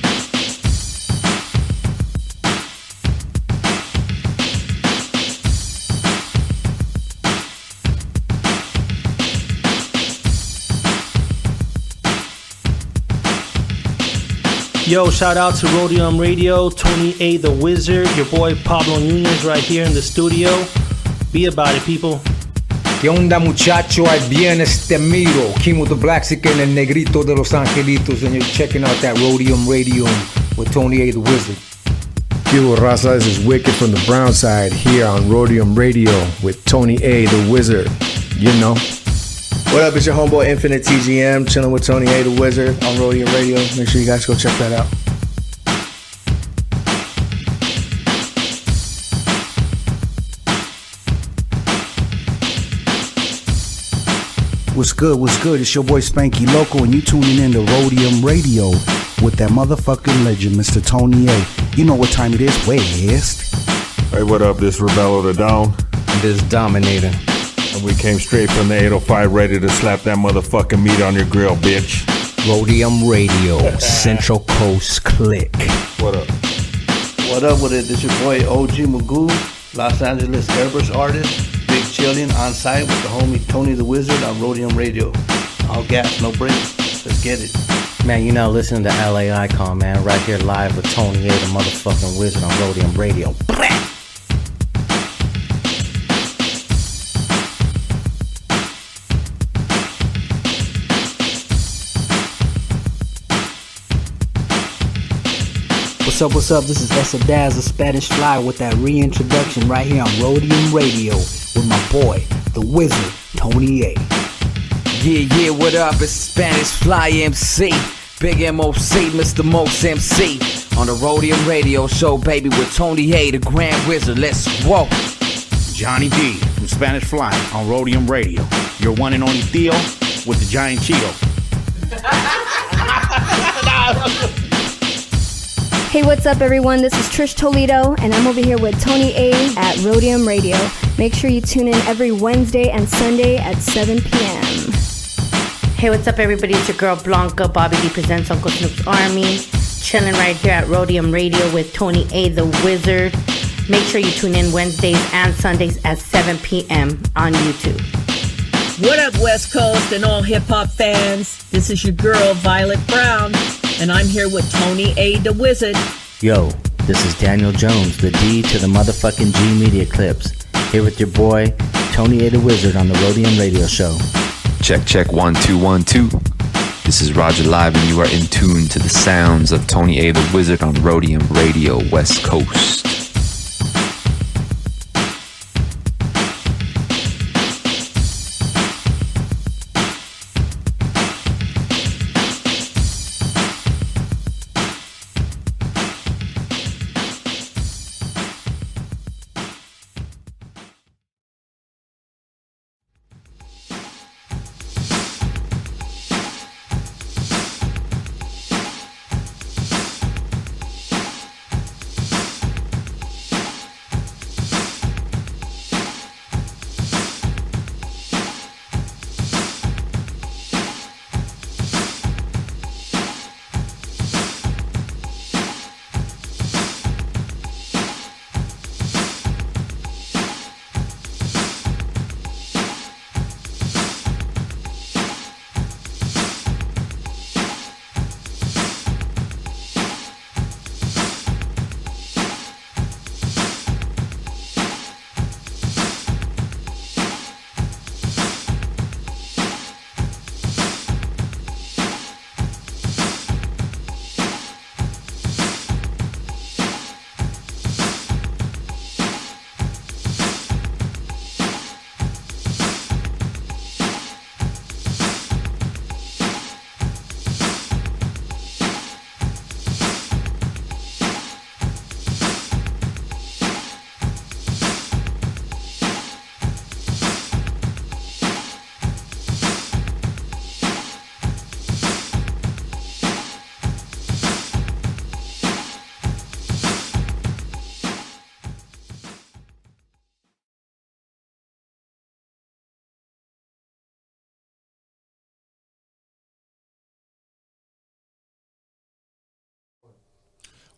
Yo, shout out to Roadium Radio, Tony A. the Wizard, your boy Pablo Nunez right here in the studio. Be about it, people. ¿Qué onda, muchacho? Ahí viene este miro. Kimo the Blaxican and Negrito de los Angelitos, and you're checking out that Roadium Radio with Tony A. the Wizard. Yo, Raza, this is Wicked from the Brown Side here on Roadium Radio with Tony A. the Wizard. You know. What up, it's your homeboy Infinite TGM, chilling with Tony A. the Wizard on Roadium Radio. Make sure you guys go check that out. What's good? It's your boy Spanky Loco, and you tuning in to Roadium Radio with that motherfucking legend, Mr. Tony A. You know what time it is, West. Hey, what up? This Rebello the Dawn. And this Dominator. And we came straight from the 805 ready to slap that motherfucking meat on your grill, bitch. Roadium Radio, Central Coast Click. What up? What up with it? This your boy OG Magoo, Los Angeles airbrush artist. Big chillin' on site with the homie Tony the Wizard on Roadium Radio. All gas, no brakes. Let's get it. Man, you now listening to LA Icon, man. Right here live with Tony A. the motherfucking Wizard on Roadium Radio. What's up, what's up? This is A.DA, the Spanish Fly, with that reintroduction right here on Roadium Radio with my boy, the wizard, Tony A. Yeah, what up? It's Spanish Fly MC. Big MOC, Mr. Most MC. On the Roadium Radio Show, baby, with Tony A, the Grand Wizard. Let's go. Johnny D from Spanish Fly on Roadium Radio. Your one and only Theo with the giant Cheeto. Hey, what's up, everyone? This is Trish Toledo, and I'm over here with Tony A at Roadium Radio. Make sure you tune in every Wednesday and Sunday at 7 p.m. Hey, what's up, everybody? It's your girl Blanca. Bobby D presents Uncle Snoop's Army. Chilling right here at Roadium Radio with Tony A, the Wizard. Make sure you tune in Wednesdays and Sundays at 7 p.m. on YouTube. What up, West Coast and all hip-hop fans? This is your girl, Violet Brown, and I'm here with Tony A, the Wizard. Yo, this is Daniel Jones, the D to the motherfucking G Media Clips. Here with your boy, Tony A, the Wizard on the Roadium Radio Show. Check 1 2 1 2. This is Roger Live, and you are in tune to the sounds of Tony A, the Wizard on Roadium Radio, West Coast.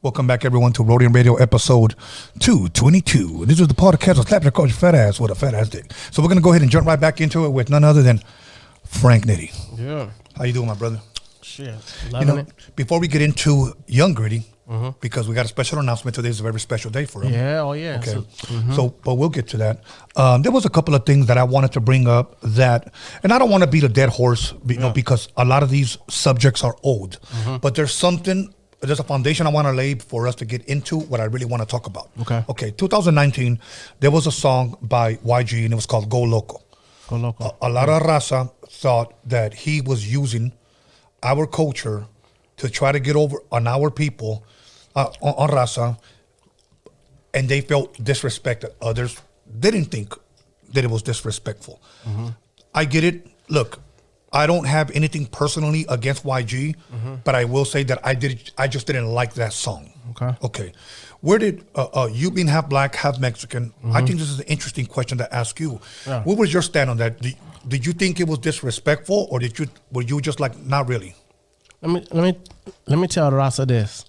Welcome back, everyone, to Roadium Radio episode 222. This is the podcast of Slap Your Coach Fat Ass with a Fat Ass Dick. So we're going to go ahead and jump right back into it with none other than Franknitty. Yeah. How you doing, my brother? Shit, loving it. Before we get into Young Gritty, Mhm. because we got a special announcement today, is a very special day for him. Yeah, oh yeah. Okay. mhm. So, but we'll get to that. There was a couple of things that I wanted to bring up that, and I don't want to beat a dead horse, because a lot of these subjects are old, Mhm. but there's a foundation I want to lay for us to get into what I really want to talk about. Okay. 2019, there was a song by YG, and it was called Go Loco. Go Loco. A lot of Raza thought that he was using our culture to try to get over on our people, on Raza, and they felt disrespected. Others didn't think that it was disrespectful. Mhm. I get it. Look, I don't have anything personally against YG, but I will say that I just didn't like that song. Okay. Where did you being half black, half Mexican? I think this is an interesting question to ask you. Yeah. What was your stand on that? Did you think it was disrespectful, or were you just like, not really? Let me tell Raza this.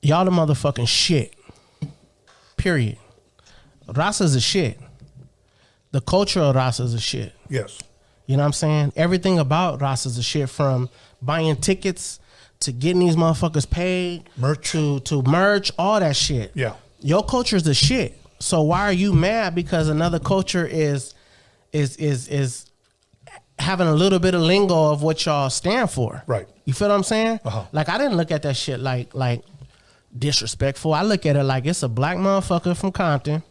Y'all the motherfucking shit. Period. Raza's a shit. The culture of Raza's a shit. Yes. You know what I'm saying? Everything about Raza's a shit, from buying tickets to getting these motherfuckers paid, merch to merch, all that shit. Yeah. Your culture's the shit. So why are you mad because another culture is having a little bit of lingo of what y'all stand for. Right. You feel what I'm saying? Uh-huh. Like, I didn't look at that shit like disrespectful. I look at it like it's a black motherfucker from Compton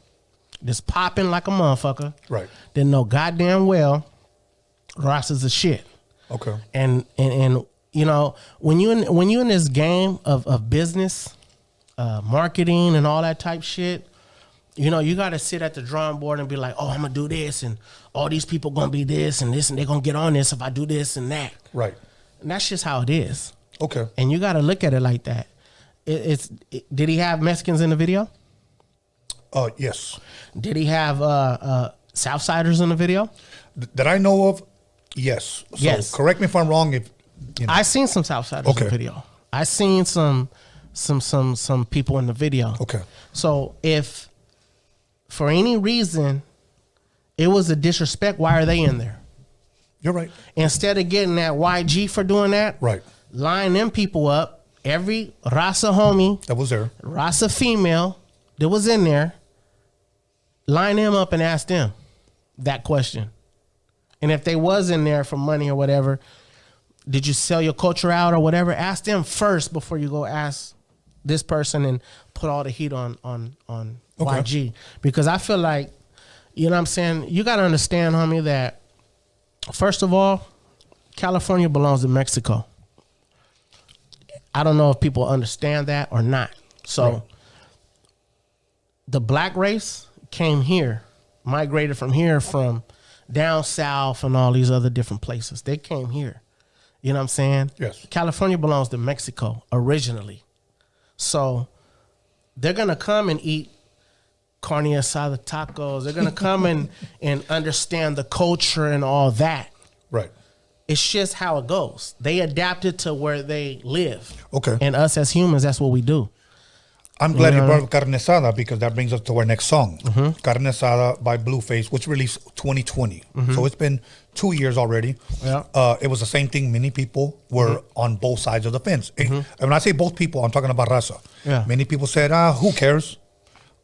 that's popping like a motherfucker. Right. That know goddamn well Raza's a shit. Okay. And you know, when you in this game of business, marketing and all that type shit, you know, you got to sit at the drawing board and be like, oh, I'm going to do this, and all these people going to be this, and they're going to get on this if I do this and that. Right. And that's just how it is. Okay. And you got to look at it like that. Did he have Mexicans in the video? Yes. Did he have Southsiders in the video? That I know of, yes. So yes. Correct me if I'm wrong. If you know. I seen some Southsiders in the video. I seen some people in the video. Okay. So if for any reason it was a disrespect, why are they in there? You're right. Instead of getting that YG for doing that, right? Line them people up. Every Raza homie that was there, Raza female that was in there, line them up and ask them that question. And if they was in there for money or whatever, did you sell your culture out or whatever? Ask them first before you go ask this person and put all the heat on YG. Because I feel like, you know what I'm saying, you got to understand, homie, that first of all, California belongs to Mexico. I don't know if people understand that or not. So the black race came here, migrated from here, from down south and all these other different places. They came here. You know what I'm saying? Yes. California belongs to Mexico originally. So they're going to come and eat carne asada tacos. They're going to come and understand the culture and all that. Right. It's just how it goes. They adapted to where they live. Okay. And us as humans, that's what we do. I'm glad you brought up Carne Asada because that brings us to our next song. Mm-hmm. Carne Asada by Blueface, which released 2020. Mm-hmm. So it's been 2 years already. Yeah. It was the same thing. Many people were on both sides of the fence. And when I say both people, I'm talking about Raza. Yeah. Many people said, who cares?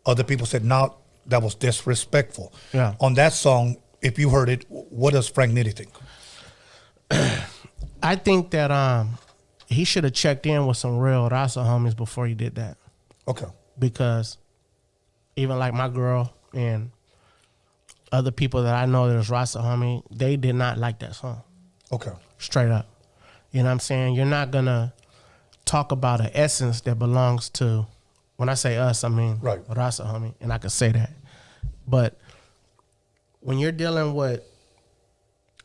Other people said, no, that was disrespectful. Yeah. On that song, if you heard it, what does Franknitty think? I think that he should have checked in with some real Raza homies before he did that. Okay. Because even like my girl and other people that I know that is Raza homie, they did not like that song. Okay. Straight up. You know what I'm saying? You're not going to talk about an essence that belongs to, when I say us, I mean Raza homie, and I can say that. But when you're dealing with,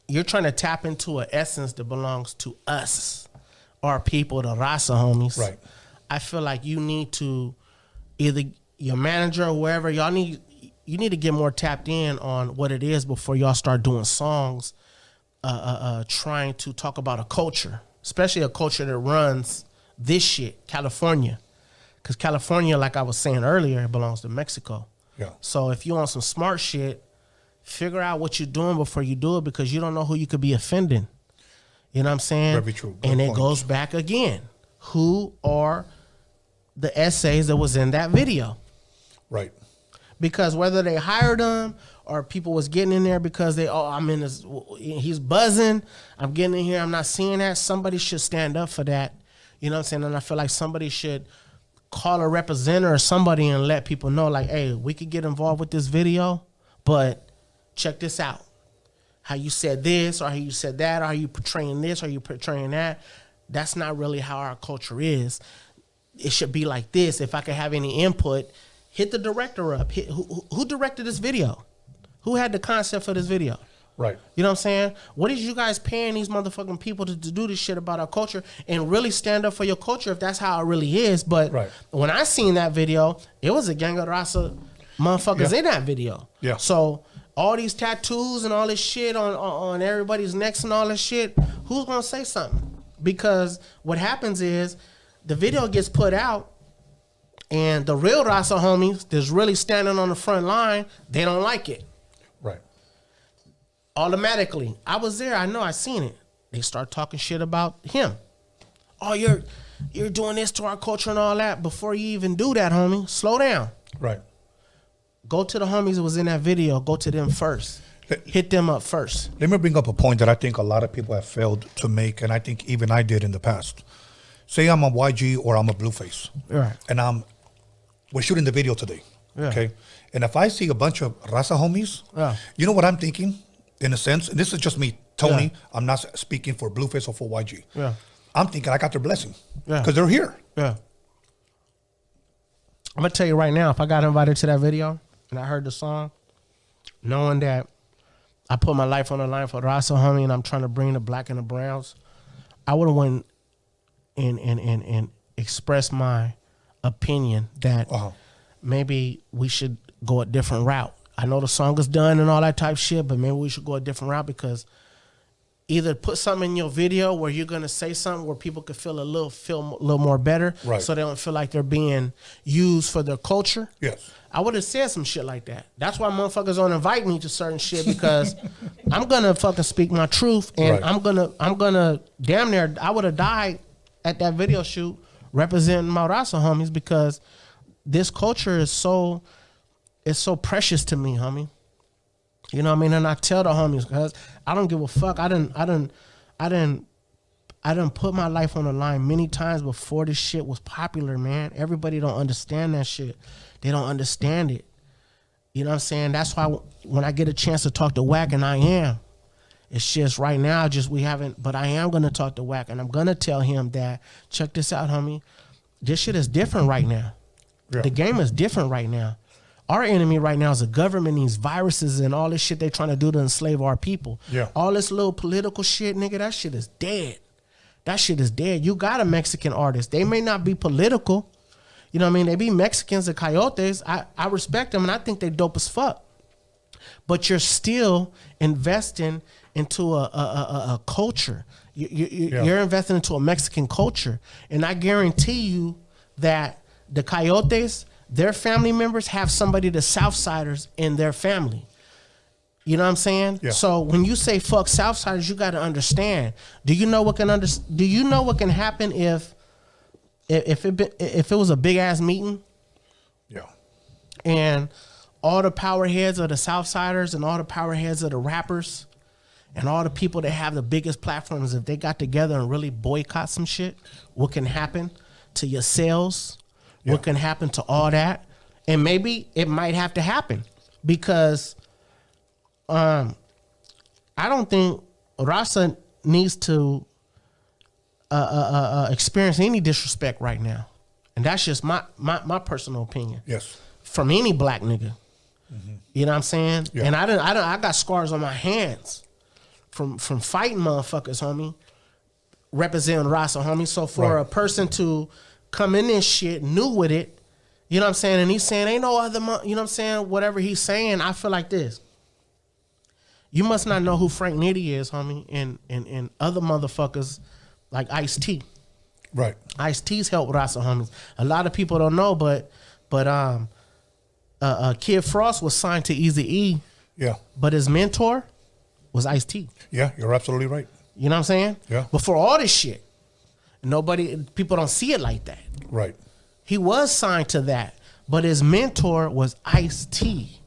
you're trying to tap into an essence that belongs to us, our people, the Raza homies. Right. I feel like you need to either your manager or wherever you need to get more tapped in on what it is before y'all start doing songs, trying to talk about a culture, especially a culture that runs this shit, California, because California, like I was saying earlier, it belongs to Mexico. Yeah. So if you want some smart shit, figure out what you're doing before you do it, because you don't know who you could be offending. You know what I'm saying? Very true. Good and point. it goes back again. Who are the essays that was in that video? Right. Because whether they hired them or people was getting in there because I'm in this, he's buzzing, I'm getting in here, I'm not seeing that, somebody should stand up for that. You know what I'm saying? And I feel like somebody should call a representative or somebody and let people know, like, hey, we could get involved with this video, but check this out. How you said this, or how you said that, or how you portraying this, or you portraying that. That's not really how our culture is. It should be like this. If I could have any input, hit the director up. Who directed this video? Who had the concept for this video? Right. You know what I'm saying? What is you guys paying these motherfucking people to do this shit about our culture and really stand up for your culture if that's how it really is? But when I seen that video, it was a gang of Raza motherfuckers in that video. Yeah. So all these tattoos and all this shit on everybody's necks and all this shit, who's gonna say something? Because what happens is the video gets put out and the real Raza homies that's really standing on the front line, they don't like it. Right. Automatically. I was there, I know, I seen it. They start talking shit about him. Oh, you're doing this to our culture and all that. Before you even do that, homie, slow down. Right. Go to the homies that was in that video. Go to them first. hit them up first. Let me bring up a point that I think a lot of people have failed to make, and I think even I did in the past. Say I'm a YG or I'm a Blueface, Right. and we're shooting the video today, Yeah. okay? And if I see a bunch of Raza homies, Yeah. you know what I'm thinking, in a sense? And this is just me, Tony. Yeah. I'm not speaking for Blueface or for YG. Yeah. I'm thinking I got their blessing Yeah. because they're here. Yeah. I'm gonna tell you right now, if I got invited to that video and I heard the song, knowing that I put my life on the line for Raza homie and I'm trying to bring the black and the browns, I would have went and expressed my opinion that maybe we should go a different route. I know the song is done and all that type shit, but maybe we should go a different route, because either put something in your video where you're gonna say something where people could feel a little more better, Right. so they don't feel like they're being used for their culture. Yes. I would have said some shit like that. That's why motherfuckers don't invite me to certain shit, because I'm gonna fucking speak my truth, and Right. I'm gonna damn near, I would have died at that video shoot representing my Raza homies, because this culture is so precious to me, homie. You know what I mean? And I tell the homies, because I don't give a fuck. I done put my life on the line many times before this shit was popular, man. Everybody don't understand that shit. They don't understand it. You know what I'm saying? That's why when I get a chance to talk to Wack, and I am, it's just right now, we haven't, but I am going to talk to Wack, and I'm going to tell him that, check this out, homie. This shit is different right now. Yeah. The game is different right now. Our enemy right now is the government, these viruses and all this shit they trying to do to enslave our people. Yeah. All this little political shit, nigga, that shit is dead. That shit is dead. You got a Mexican artist. They may not be political. You know what I mean? They be Mexicans and coyotes. I respect them, and I think they dope as fuck. But you're still investing into a culture. You're investing into a Mexican culture. And I guarantee you that the coyotes, their family members have somebody, the Southsiders, in their family. You know what I'm saying? Yeah. So when you say fuck Southsiders, you got to understand. Do you know what can happen if it was a big ass meeting? Yeah. And all the power heads of the Southsiders and all the power heads of the rappers and all the people that have the biggest platforms, if they got together and really boycott some shit, what can happen to your sales? Yeah. What can happen to all that? And maybe it might have to happen, because I don't think Raza needs to experience any disrespect right now. And that's just my personal opinion. Yes. From any black nigga. You know what I'm saying? Yeah. And I got scars on my hands from fighting motherfuckers, homie, representing Raza, homie. So for a person to come in this shit new with it, you know what I'm saying? And he's saying, ain't no other, you know what I'm saying? Whatever he's saying, I feel like this. You must not know who Franknitty is, homie, and other motherfuckers like Ice-T. Right. Ice-T's helped Raza, homies. A lot of people don't know, but Kid Frost was signed to Eazy-E. Yeah. But his mentor was Ice-T. Yeah, you're absolutely right. You know what I'm saying? Yeah. Before all this shit, people don't see it like that. Right. He was signed to that, but his mentor was Ice-T.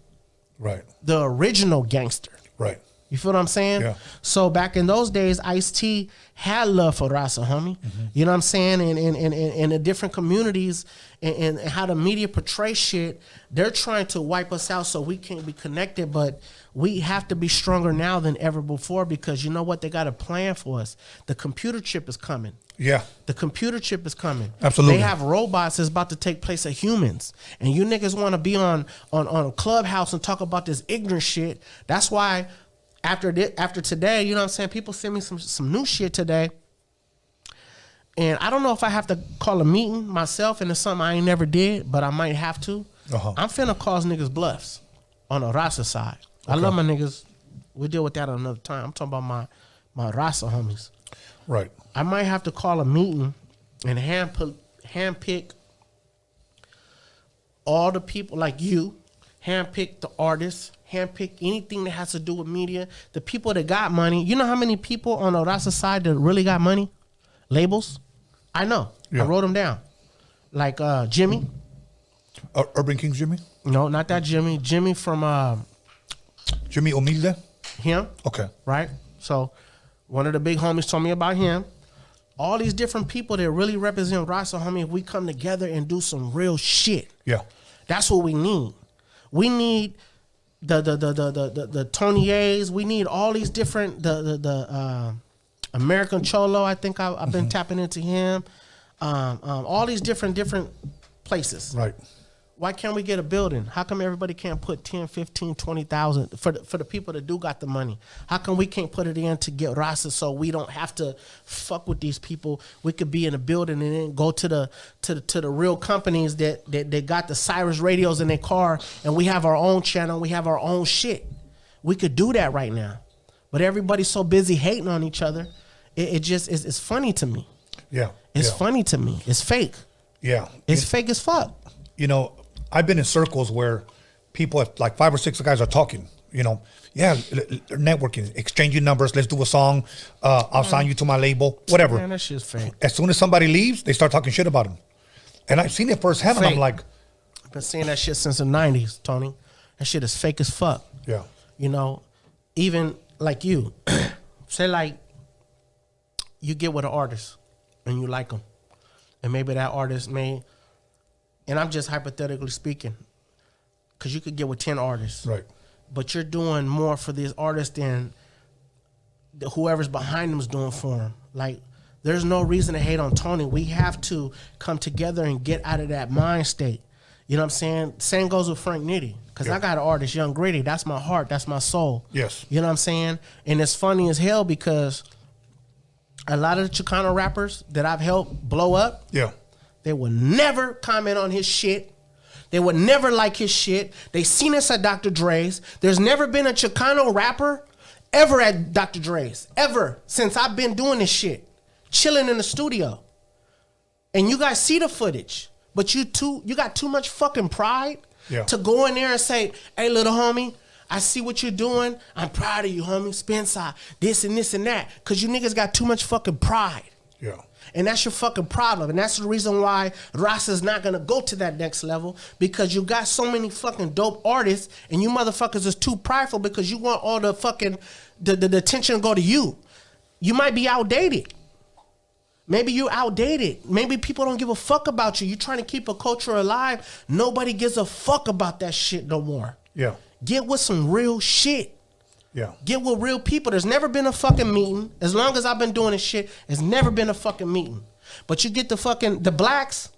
Right. The original gangster. Right. You feel what I'm saying? Yeah. So back in those days, Ice-T had love for Raza, homie. You know what I'm saying? And in the different communities and how the media portray shit, they're trying to wipe us out so we can't be connected. But we have to be stronger now than ever before, because you know what? They got a plan for us. The computer chip is coming. Yeah. The computer chip is coming. Absolutely. They have robots that's about to take place of humans. And you niggas want to be on a Clubhouse and talk about this ignorant shit. That's why after today, you know what I'm saying, people send me some new shit today. And I don't know if I have to call a meeting myself, and it's something I ain't never did, but I might have to. I'm finna cause niggas bluffs on the Raza side. I love my niggas. We'll deal with that another time. I'm talking about my Raza homies. Right. I might have to call a meeting and handpick all the people like you, handpick the artists, handpick anything that has to do with media, the people that got money. You know how many people on the Raza side that really got money? Labels? I know. Yeah. I wrote them down. Like Jimmy. Urban Kings Jimmy? No, not that Jimmy. Jimmy from... Jimmy Humilde? Him. Okay. Right? So one of the big homies told me about him. All these different people that really represent Raza, homie, if we come together and do some real shit. Yeah. That's what we need. We need the Tony A's. We need all these different the American Cholo. I think I've been tapping into him. All these different places. Right. Why can't we get a building? How come everybody can't put 10, 15, 20,000 for the people that do got the money? How come we can't put it in to get Raza so we don't have to fuck with these people? We could be in a building and then go to the real companies that got the Cyrus radios in their car, and we have our own channel, we have our own shit. We could do that right now. But everybody's so busy hating on each other. It's funny to me. Yeah. It's funny to me. It's fake. Yeah. It's fake as fuck. You know, I've been in circles where people, like 5 or 6 guys are talking, you know, networking, exchanging numbers. Let's do a song. I'll sign you to my label, whatever. Man, that shit's fake. As soon as somebody leaves, they start talking shit about him. And I've seen it firsthand, and I'm like, I've been seeing that shit since the 90s, Tony. That shit is fake as fuck. Yeah. You know, even like you, say like you get with an artist and you like them. And maybe that artist may, and I'm just hypothetically speaking, because you could get with 10 artists. Right. But you're doing more for this artist than whoever's behind them is doing for him. Like, there's no reason to hate on Tony. We have to come together and get out of that mind state. You know what I'm saying? Same goes with Franknitty. Because I got an artist, Young Gritty. That's my heart. That's my soul. Yes. You know what I'm saying? And it's funny as hell because a lot of the Chicano rappers that I've helped blow up, they will never comment on his shit. They would never like his shit. They seen us at Dr. Dre's. There's never been a Chicano rapper ever at Dr. Dre's. Ever. Since I've been doing this shit. Chilling in the studio. And you guys see the footage. But you got too much fucking pride to go in there and say, hey, little homie, I see what you're doing. I'm proud of you, homie. Spencer, this and this and that. Because you niggas got too much fucking pride. Yeah. And that's your fucking problem. And that's the reason why Raza's not going to go to that next level. Because you got so many fucking dope artists. And you motherfuckers is too prideful because you want all the fucking, the attention to go to you. You might be outdated. Maybe you're outdated. Maybe people don't give a fuck about you. You're trying to keep a culture alive. Nobody gives a fuck about that shit no more. Yeah. Get with some real shit. Yeah. Get with real people. There's never been a fucking meeting. As long as I've been doing this shit, there's never been a fucking meeting. But you get the blacks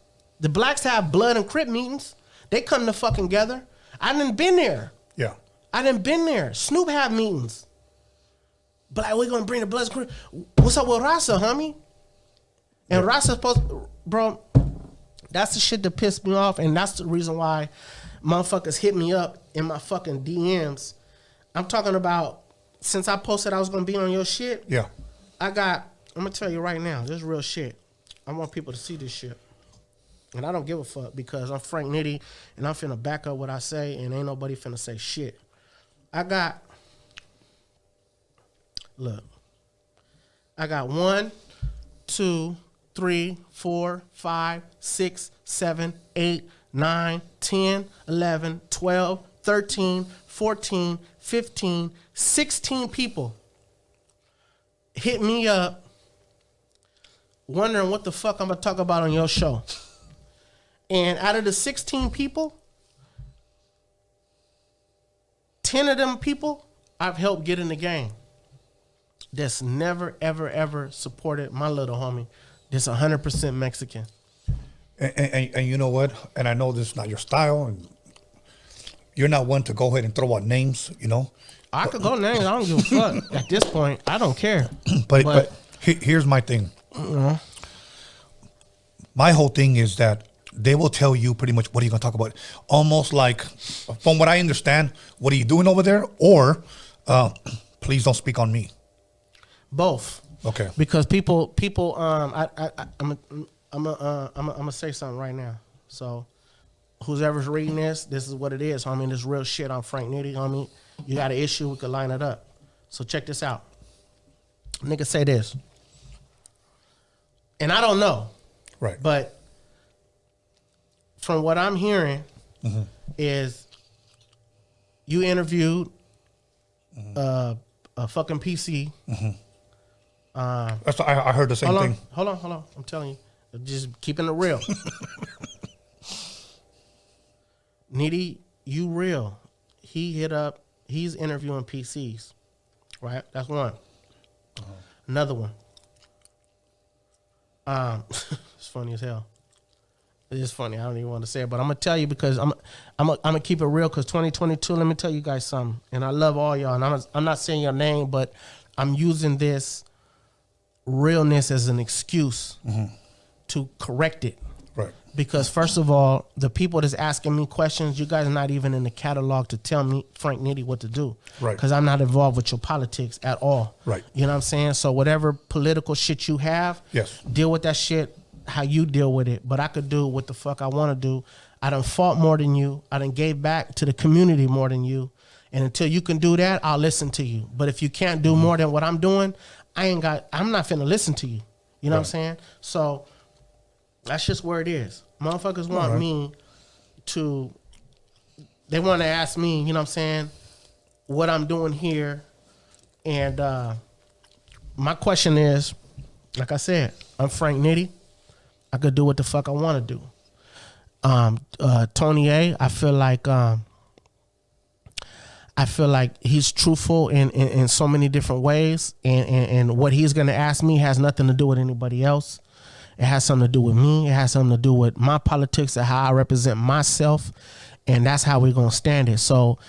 have blood and Crip meetings. They come to fucking together. I done been there. Yeah. I done been there. Snoop have meetings. But like, we're gonna bring the bloods and Crip. What's up with Raza, homie? And Raza's supposed, bro, that's the shit that pissed me off. And that's the reason why motherfuckers hit me up in my fucking DMs. I'm talking about since I posted I was going to be on your shit. Yeah. I'm going to tell you right now, this is real shit. I want people to see this shit. And I don't give a fuck because I'm Franknitty and I'm finna back up what I say and ain't nobody finna say shit. I got 1, 2, 3, 4, 5, 6, 7, 8, 9, 10, 11, 12, 13, 14, 15, 16 people hit me up wondering what the fuck I'm going to talk about on your show. And out of the 16 people, 10 of them people I've helped get in the game. That's never, ever, ever supported my little homie. That's 100% Mexican. And you know what? And I know this is not your style, and you're not one to go ahead and throw out names, you know? I could go names. I don't give a fuck. At this point, I don't care. But here's my thing. My whole thing is that they will tell you pretty much what are you going to talk about. Almost like, from what I understand, what are you doing over there? Or, please don't speak on me. Both. Okay. Because people, I'm gonna say something right now. So, whoever's reading this is what it is, homie. This real shit on Franknitty, homie. You got an issue, we could line it up. So check this out. Nigga say this, and I don't know, right? But from what I'm hearing, is you interviewed a fucking PC. That's I heard the same thing. Hold on. I'm telling you, just keeping it real. Nitty, you real. He hit up. He's interviewing PCs, right? That's one. Another one. It's funny as hell. It is funny. I don't even want to say it, but I'm gonna tell you because I'm gonna keep it real. Because 2022. Let me tell you guys something. And I love all y'all. And I'm not saying your name, but I'm using this realness as an excuse to correct it. Right. Because first of all, the people that's asking me questions, you guys are not even in the catalog to tell me, Franknitty, what to do. Right. Because I'm not involved with your politics at all. Right. You know what I'm saying? So whatever political shit you have, yes, deal with that shit how you deal with it. But I could do what the fuck I want to do. I done fought more than you. I done gave back to the community more than you. And until you can do that, I'll listen to you. But if you can't do more than what I'm doing, I'm not finna listen to you. You know what I'm saying? So that's just where it is. Motherfuckers want me to, they want to ask me, you know what I'm saying, what I'm doing here. And my question is, like I said, I'm Franknitty. I could do what the fuck I want to do. Tony A, I feel like he's truthful in so many different ways, and what he's gonna ask me has nothing to do with anybody else. It has something to do with me. It has something to do with my politics and how I represent myself, and that's how we're gonna stand it. So,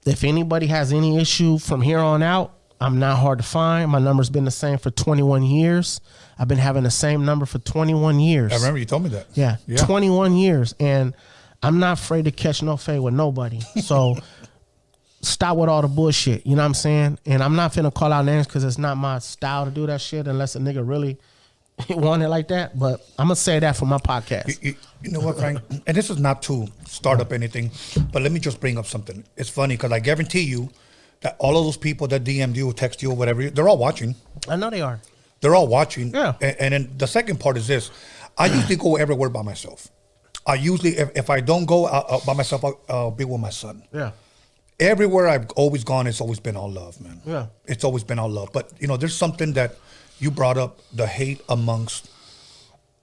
if anybody has any issue from here on out, I'm not hard to find. My number's been the same for 21 years. I've been having the same number for 21 years. I remember you told me that. Yeah. 21 years, and I'm not afraid to catch no fade with nobody. So. Stop with all the bullshit, you know what I'm saying? And I'm not finna call out names because it's not my style to do that shit unless a nigga really want it like that. But I'm gonna say that for my podcast. You know what, Frank? And this is not to start up anything, but let me just bring up something. It's funny because I guarantee you that all of those people that DM'd you or text you or whatever, they're all watching. I know they are. They're all watching. Yeah. And then the second part is this. I usually go everywhere by myself. I usually, if I don't go out by myself, I'll be with my son. Yeah. Everywhere I've always gone, it's always been all love, man. Yeah. It's always been all love. But, you know, there's something that you brought up, the hate amongst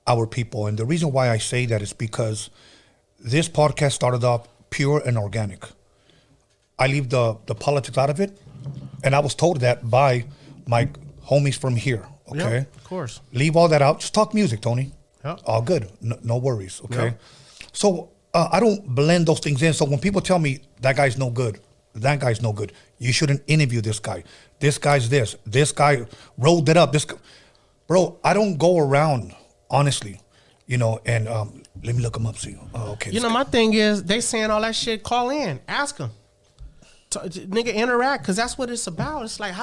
our people. And the reason why I say that is because this podcast started off pure and organic. I leave the politics out of it. And I was told that by my homies from here, okay? Yeah, of course. Leave all that out. Just talk music, Tony. Yeah. All good. No worries, okay? Yeah. So I don't blend those things in. So when people tell me that guy's no good, that guy's no good, you shouldn't interview this guy. This guy's this. This guy rolled it up. Bro, I don't go around, honestly, you know, and let me look him up, see. Oh, okay. You know, my thing is, they saying all that shit, call in, ask them. Nigga, interact, because that's what it's about. It's like,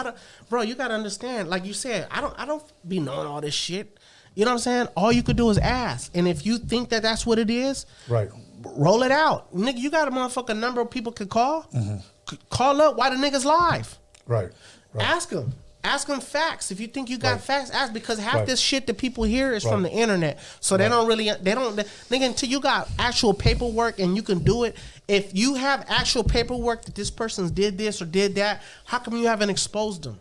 bro, you got to understand, like you said, I don't be knowing all this shit. You know what I'm saying? All you could do is ask. And if you think that that's what it is, right, roll it out. Nigga, you got a motherfucking number of people could call. Mm-hmm. Call up while the nigga's live. Right. Ask them. Ask them facts. If you think you got facts, ask, because half this shit that people hear is from the internet. So they don't, nigga, until you got actual paperwork and you can do it. If you have actual paperwork that this person did this or did that, how come you haven't exposed them?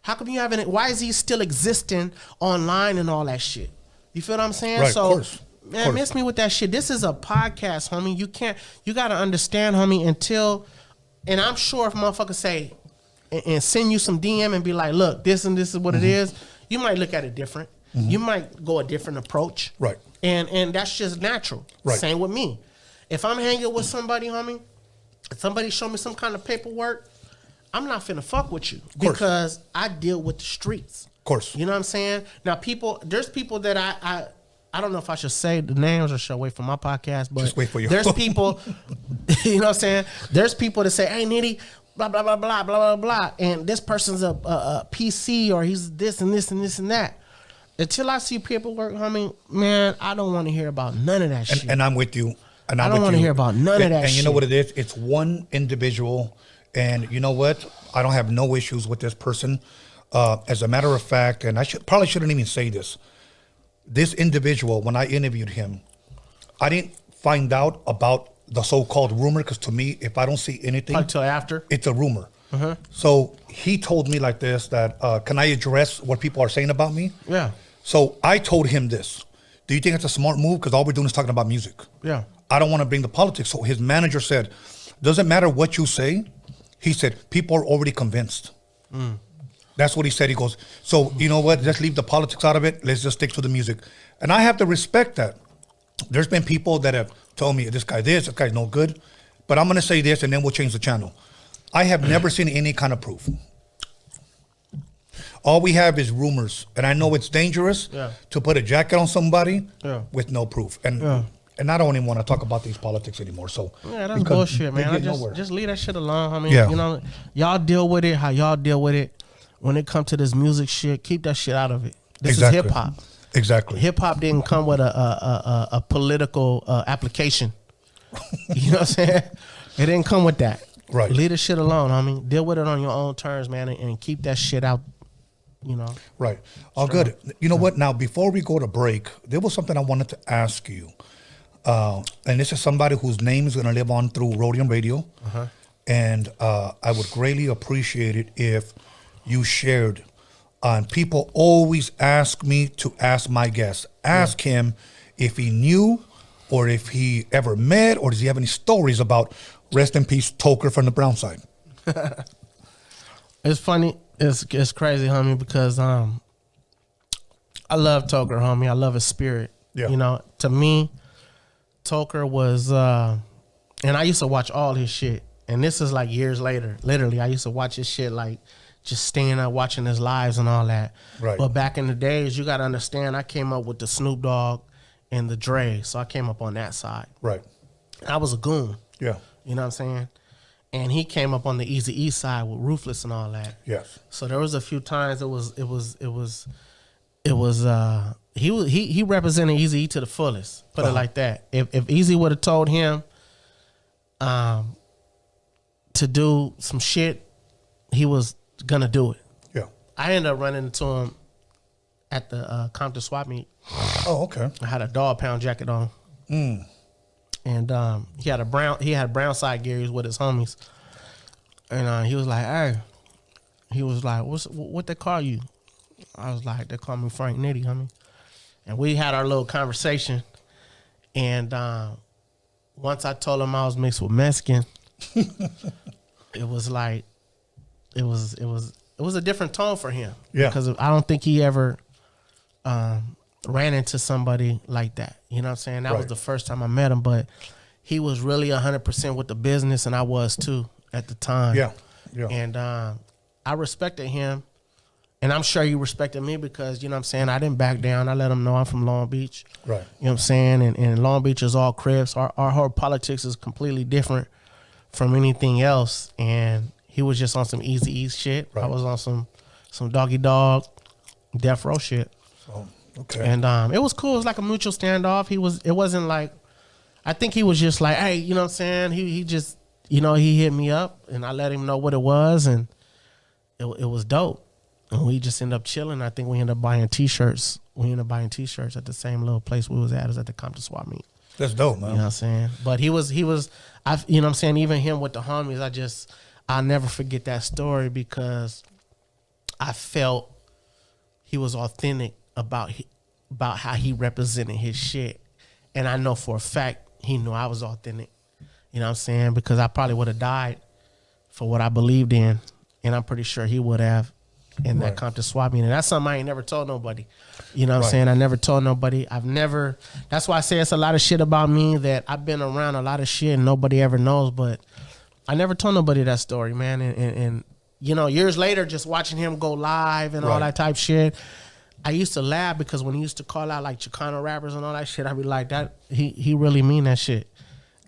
How come you haven't, why is he still existing online and all that shit? You feel what I'm saying? Right, so, of course. Man, miss me with that shit. This is a podcast, homie. You got to understand, homie, and I'm sure if motherfuckers say, and send you some DM and be like, look, this and this is what it is, you might look at it different. Mm-hmm. You might go a different approach. Right. And that's just natural. Right. Same with me. If I'm hanging with somebody, homie, if somebody show me some kind of paperwork, I'm not finna fuck with you because I deal with the streets. Of course. You know what I'm saying? Now, there's people that I don't know if I should say the names or should I wait for my podcast, but just wait for your there's people, you know what I'm saying? There's people that say, hey, Nitty, blah, blah, blah, blah, blah, blah, blah. And this person's a PC or he's this and this and this and that. Until I see paperwork, homie, man, I don't want to hear about none of that shit. And I'm with you. And I don't want to hear about none of that shit. And you know what it is? It's one individual. And you know what? I don't have no issues with this person. As a matter of fact, and I probably shouldn't even say this. This individual, when I interviewed him, I didn't find out about the so-called rumor, because to me, if I don't see anything until after, it's a rumor. So he told me like this, that can I address what people are saying about me? Yeah. So I told him this. Do you think it's a smart move? Because all we're doing is talking about music. Yeah. I don't want to bring the politics. So his manager said, doesn't matter what you say. He said, people are already convinced. That's what he said. He goes, so you know what? Let's leave the politics out of it. Let's just stick to the music. And I have to respect that. There's been people that have told me, this guy's no good. But I'm going to say this, and then we'll change the channel. I have never seen any kind of proof. All we have is rumors. And I know it's dangerous to put a jacket on somebody with no proof. And I don't even want to talk about these politics anymore. So yeah, that's bullshit, man. I just leave that shit alone. I mean, you know, y'all deal with it how y'all deal with it. When it comes to this music shit, keep that shit out of it. This is hip hop. Exactly. Hip hop didn't come with a political application. You know what I'm saying? It didn't come with that. Right. Leave the shit alone. I mean, deal with it on your own terms, man, and keep that shit out. You know. Right. All good. You know what? Now, before we go to break, there was something I wanted to ask you. And this is somebody whose name is going to live on through Roadium Radio. And I would greatly appreciate it if you shared. And people always ask me to ask my guests. Ask him if he knew or if he ever met or does he have any stories about rest in peace Toker from the brown side. It's funny. It's crazy, homie, because I love Toker, homie. I love his spirit. Yeah. You know, to me, Toker was, and I used to watch all his shit. And this is like years later. Literally, I used to watch his shit like just staying up watching his lives and all that. Right. But back in the days, you got to understand, I came up with the Snoop Dogg and the Dre. So I came up on that side. Right. I was a goon. Yeah. You know what I'm saying? And he came up on the Easy East side with Ruthless and all that. Yes. So there was a few times he represented Easy E to the fullest. Put it like that. If Easy would have told him to do some shit, he was gonna do it. Yeah. I ended up running into him at the Compton swap meet. Oh, okay. I had a dog pound jacket on. And he had brown side gear. He was with his homies. And he was like, hey. He was like, what they call you? I was like, they call me Franknitty, homie. And we had our little conversation. And once I told him I was mixed with Mexican, it was like, it was a different tone for him. Yeah. Because I don't think he ever ran into somebody like that. You know what I'm saying? That was the first time I met him, but he was really 100% with the business, and I was too at the time. Yeah, yeah. And I respected him, and I'm sure he respected me because, you know what I'm saying, I didn't back down. I let him know I'm from Long Beach. Right. You know what I'm saying? And Long Beach is all Crips. Our whole politics is completely different from anything else, and he was just on some Easy East shit. Right. I was on some Doggy Dog, Death Row shit. Oh, okay. And it was cool. It was like a mutual standoff. It wasn't like, I think he was just like, hey, you know what I'm saying? He just, you know, he hit me up and I let him know what it was, and it was dope. And we just ended up chilling. I think we ended up buying t-shirts. We ended up buying t-shirts at the same little place we was at. It was at the Compton swap meet. That's dope, man. You know what I'm saying? But he was, you know what I'm saying? Even him with the homies, I'll never forget that story because I felt he was authentic about how he represented his shit. And I know for a fact he knew I was authentic. You know what I'm saying? Because I probably would have died for what I believed in. And I'm pretty sure he would have in that Compton swap meeting. And that's something I ain't never told nobody. You know what I'm saying? I never told nobody. That's why I say it's a lot of shit about me that I've been around a lot of shit and nobody ever knows. But I never told nobody that story, man. And you know, years later, just watching him go live and all that type shit, I used to laugh because when he used to call out like Chicano rappers and all that shit, I'd be like, that he really mean that shit.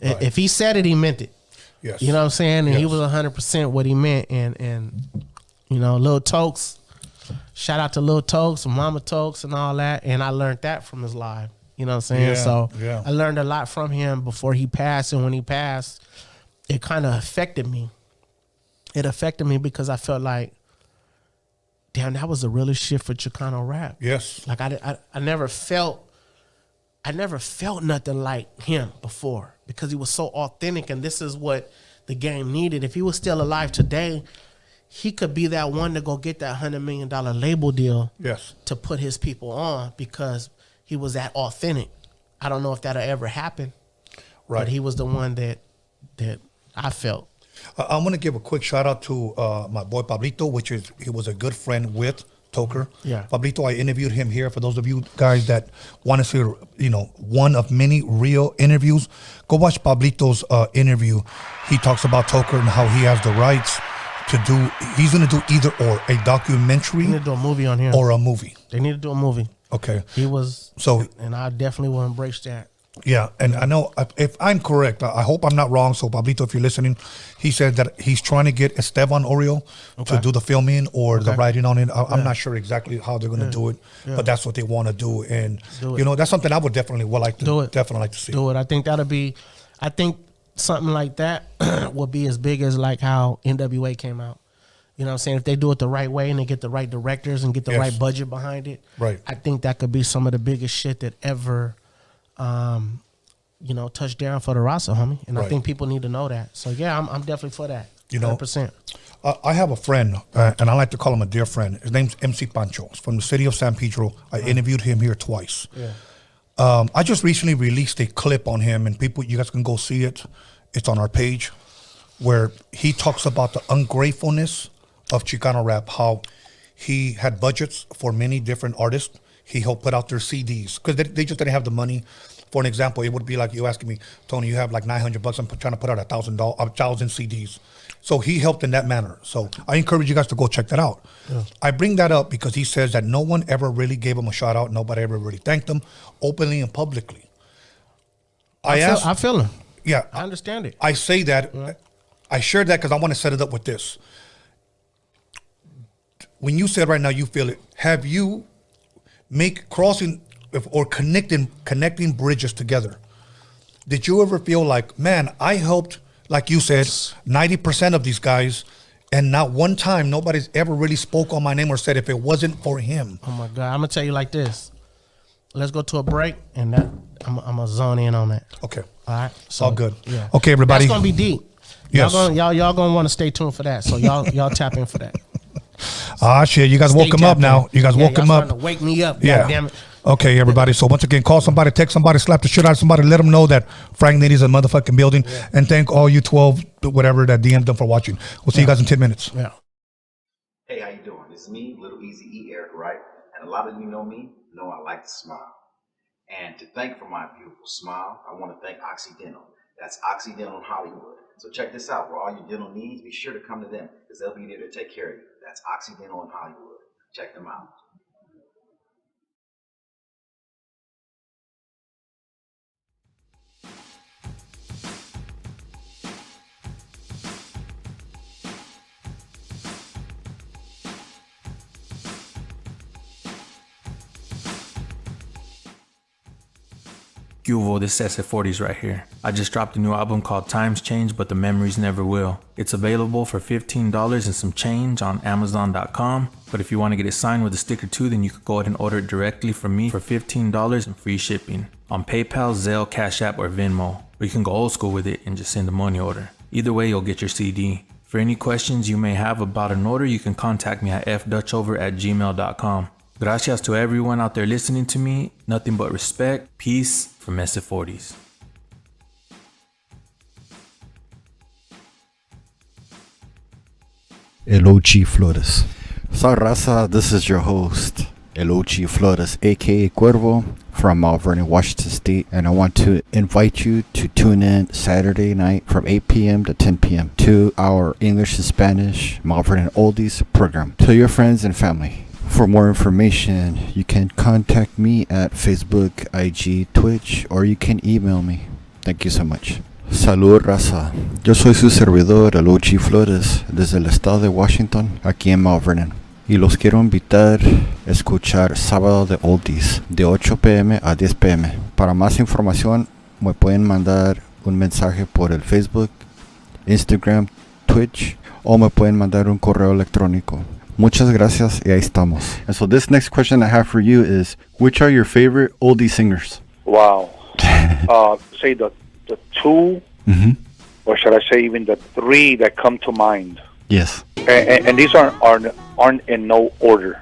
Right. If he said it, he meant it. Yes. You know what I'm saying? And he was 100% what he meant. And you know, Lil Tokes, shout out to Lil Tokes, Mama Tokes and all that. And I learned that from his live. You know what I'm saying? Yeah, so yeah. I learned a lot from him before he passed. And when he passed, it kind of affected me. It affected me because I felt like, damn, that was the realest shit for Chicano rap. Yes. Like I never felt nothing like him before because he was so authentic, and this is what the game needed. If he was still alive today, he could be that one to go get that $100 million label deal. Yes. To put his people on because he was that authentic. I don't know if that'll ever happen. Right. But he was the one that I felt. I'm going to give a quick shout out to my boy Pablito, he was a good friend with Toker. Yeah. Pablito, I interviewed him here. For those of you guys that want to see, one of many real interviews, go watch Pablito's interview. He talks about Toker and how he has the rights to do. He's going to do either or, a documentary. They need to do a movie on him. Or a movie. They need to do a movie. Okay. He was. So. And I definitely will embrace that. Yeah, and I know if I'm correct, I hope I'm not wrong. So, Pablito, if you're listening, he said that he's trying to get Esteban Oriol to do the filming or the writing on it. I'm not sure exactly how they're going to do it, but that's what they want to do. And, that's something I would definitely like to see. Do it. I think I think something like that will be as big as like how NWA came out. You know what I'm saying? If they do it the right way and they get the right directors and get the right budget behind it, right. I think that could be some of the biggest shit that ever touch down for the Raza, homie. And I think people need to know that. So yeah, I'm definitely for that. 100%. I have a friend, and I like to call him a dear friend. His name's MC Pancho. He's from the city of San Pedro. I interviewed him here twice. Yeah. I just recently released a clip on him, and you guys can go see it. It's on our page, where he talks about the ungratefulness of Chicano rap, how he had budgets for many different artists. He helped put out their CDs because they just didn't have the money. For an example, it would be like you asking me, Tony, you have like $900. I'm trying to put out 1,000 CDs. So he helped in that manner. So I encourage you guys to go check that out. Yeah. I bring that up because he says that no one ever really gave him a shout out. Nobody ever really thanked him openly and publicly. I feel him. Yeah. I understand it. I say that. Yeah. I share that because I want to set it up with this. When you said right now you feel it, have you crossing or connecting bridges together? Did you ever feel like, man, I helped, like you said, 90% of these guys, and not one time nobody's ever really spoke on my name or said if it wasn't for him? Oh my God, I'm gonna tell you like this. Let's go to a break, and that I'm gonna zone in on that. Okay. All right. So, all good. Yeah. Okay, everybody. That's gonna be deep. Yes. Y'all gonna want to stay tuned for that. So y'all tap in for that. Shit! You guys woke him up now. You guys woke him up. To wake me up. Yeah. God damn it. Okay, everybody. So once again, call somebody, text somebody, slap the shit out of somebody, let them know that Franknitty's a motherfucking building, and thank all you 12 whatever that DM'd them for watching. We'll see you guys in 10 minutes. Yeah. Hey, how you doing? It's me, Little Easy E, Eric, right? And a lot of you know me, know I like to smile. And to thank for my beautiful smile, I want to thank Occidental. That's Occidental in Hollywood. So check this out. For all your dental needs, be sure to come to them because they'll be there to take care of you. That's Occidental in Hollywood. Check them out. Yuvo, this SF40's right here. I just dropped a new album called Times Change, but the Memories Never Will. It's available for $15 and some change on Amazon.com. But if you want to get it signed with a sticker too, then you could go ahead and order it directly from me for $15 and free shipping on PayPal, Zelle, Cash App, or Venmo. Or you can go old school with it and just send a money order. Either way, you'll get your CD. For any questions you may have about an order, you can contact me at fdutchover@gmail.com. Gracias to everyone out there listening to me. Nothing but respect, peace from SF40s. Elochi Flores. So Raza, this is your host, Elochi Flores, aka Cuervo, from Mount Vernon, Washington State, and I want to invite you to tune in Saturday night from 8 p.m. to 10 p.m. to our English and Spanish Mount Vernon Oldies program. Tell your friends and family. For more information, you can contact me at Facebook, IG, Twitch, or you can email me. Thank you so much. Salud, Raza. Yo soy su servidor, Elochi Flores, desde el estado de Washington, aquí en Mount Vernon. Y los quiero invitar a escuchar Sábado de Oldies, de 8 p.m. a 10 p.m. Para más información, me pueden mandar un mensaje por el Facebook, Instagram, Twitch, o me pueden mandar un correo electrónico. Muchas gracias, y ahí estamos. And so this next question I have for you is, which are your favorite oldie singers? Wow. Say the two, or should I say even the three that come to mind. Yes. And these aren't in no order.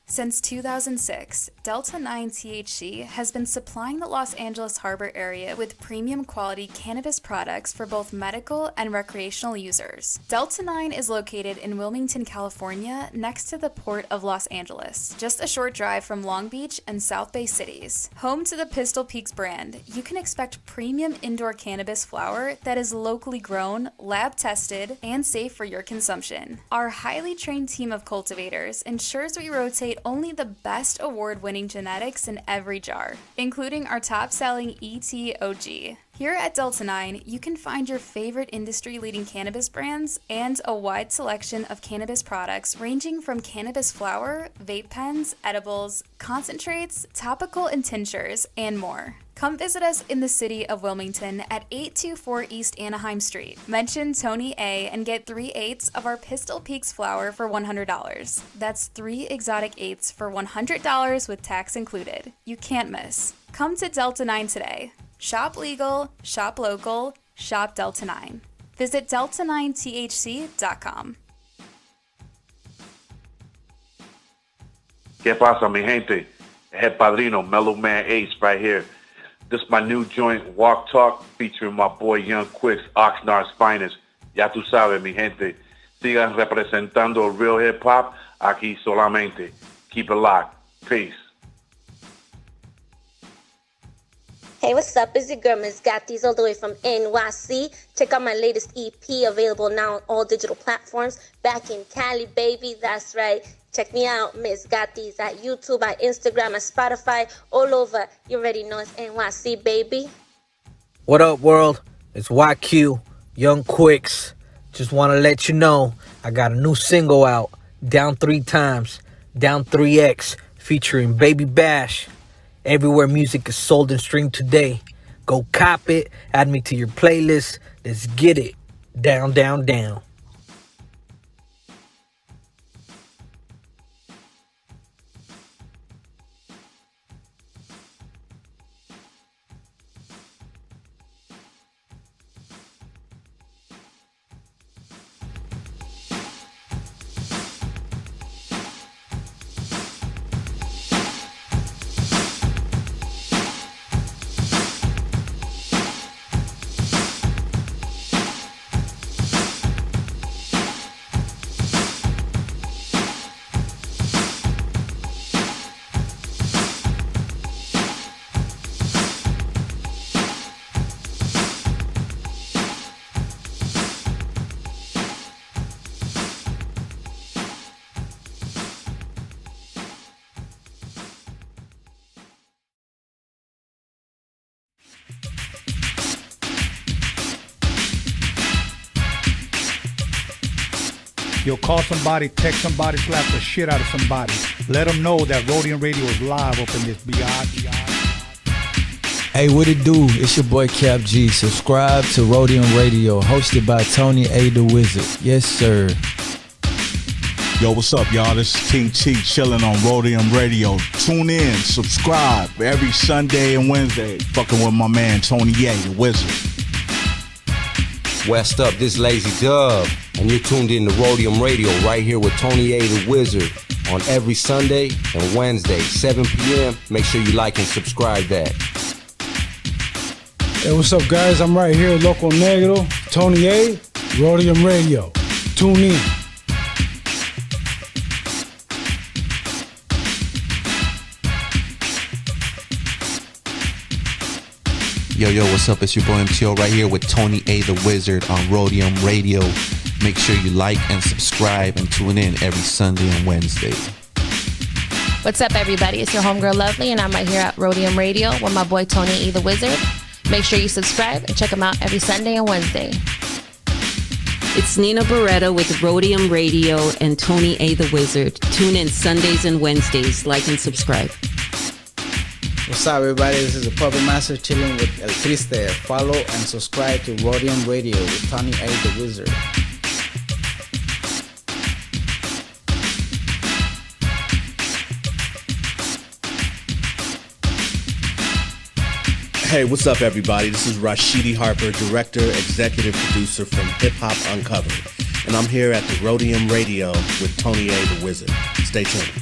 Since 2006, Delta 9 THC has been supplying the Los Angeles Harbor area with premium quality cannabis products for both medical and recreational users. Delta 9 is located in Wilmington, California, next to the Port of Los Angeles, just a short drive from Long Beach and South Bay cities. Home to the Pistol Peaks brand, you can expect premium indoor cannabis flower that is locally grown, lab tested, and safe for your consumption. Our highly trained team of cultivators ensures we rotate only the best award-winning genetics in every jar, including our top-selling ETOG. Here at Delta 9, you can find your favorite industry-leading cannabis brands and a wide selection of cannabis products ranging from cannabis flower, vape pens, edibles, concentrates, topical and tinctures, and more. Come visit us in the city of Wilmington at 824 East Anaheim Street. Mention Tony A and get 3/8 of our Pistol Peaks flower for $100. That's 3 exotic eighths for $100 with tax included. You can't miss. Come to Delta 9 today. Shop legal, shop local, shop Delta 9. Visit delta9thc.com. ¿Qué pasa, mi gente? Head Padrino, Mellow Man Ace right here. This is my new joint, Walk Talk, featuring my boy Young Quicks, Oxnard's finest. Ya tú sabes, mi gente. Sigan representando real hip hop aquí solamente. Keep it locked. Peace. Hey, what's up? It's your girl, Miss Gatties, all the way from NYC. Check out my latest EP, available now on all digital platforms. Back in Cali, baby, that's right. Check me out, Miss Gatties, at YouTube, at Instagram, at Spotify, all over. You already know it's NYC, baby. What up, world? It's YQ, Young Quicks. Just want to let you know I got a new single out, Down 3 Times, Down 3X, featuring Baby Bash. Everywhere music is sold and streamed today. Go cop it, add me to your playlist. Let's get it. Down, down, down. You'll call somebody, text somebody, slap the shit out of somebody. Let them know that Roadium Radio is live up in this biatch. Hey, what it do? It's your boy Cap G. Subscribe to Roadium Radio, hosted by Tony A. The Wizard. Yes, sir. Yo, what's up, y'all? This is King T chilling on Roadium Radio. Tune in, subscribe every Sunday and Wednesday. Fucking with my man Tony A. The Wizard. West up, this Lazy Dub, and you're tuned in to Roadium Radio right here with Tony A. The Wizard on every Sunday and Wednesday, 7 p.m. Make sure you like and subscribe that. Hey, what's up, guys? I'm right here, Loco Negro, Tony A, Roadium Radio. Tune in. Yo, what's up? It's your boy MTO right here with Tony A. The Wizard on Roadium Radio. Make sure you like and subscribe and tune in every Sunday and Wednesday. What's up, everybody? It's your homegirl Lovely, and I'm right here at Roadium Radio with my boy Tony A. The Wizard. Make sure you subscribe and check him out every Sunday and Wednesday. It's Nina Beretta with Roadium Radio and Tony A. The Wizard. Tune in Sundays and Wednesdays. Like and subscribe. What's up, everybody? This is the Puppet Master chilling with El Triste. Follow and subscribe to Roadium Radio with Tony A. The Wizard. Hey, what's up, everybody? This is Rashidi Harper, director, executive producer from Hip Hop Uncovered, and I'm here at the Roadium Radio with Tony A. the Wizard. Stay tuned.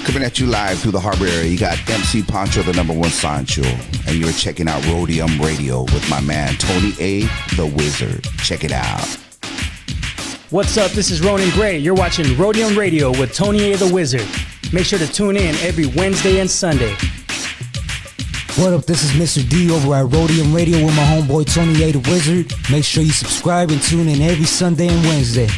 Coming at you live through the harbor area, you got MC Pancho, the #1 Sancho, and you're checking out Roadium Radio with my man Tony A. the Wizard. Check it out. What's up? This is Ronan Gray. You're watching Roadium Radio with Tony A. the Wizard. Make sure to tune in every Wednesday and Sunday. What up? This is Mr. D over at Roadium Radio with my homeboy Tony A. the Wizard. Make sure you subscribe and tune in every Sunday and Wednesday.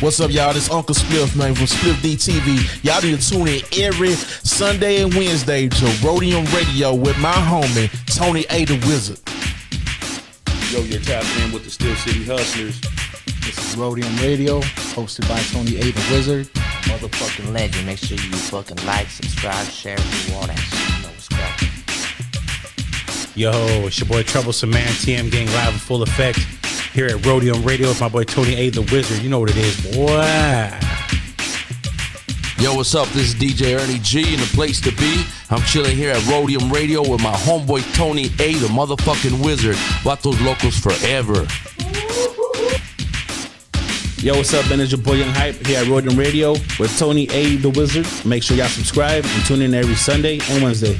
What's up, y'all? This Uncle Spliff, man, from Spliff DTV. Y'all need to tune in every Sunday and Wednesday to Roadium Radio with my homie, Tony A. the Wizard. Yo, you're tapping in with the Steel City Hustlers. This is Roadium Radio, hosted by Tony A. the Wizard. Motherfucking legend. Make sure you fucking like, subscribe, share, do all that shit. You know what's cracking. Yo, it's your boy Troublesome Man, TM Gang live in full effect. Here at Roadium Radio with my boy Tony A. the Wizard. You know what it is, boy. Yo, what's up? This is DJ Ernie G in the place to be. I'm chilling here at Roadium Radio with my homeboy Tony A. the motherfucking Wizard. Vatos Locos forever. Yo, what's up, man? It's your boy Young Hype here at Roadium Radio with Tony A. the Wizard. Make sure y'all subscribe and tune in every Sunday and Wednesday.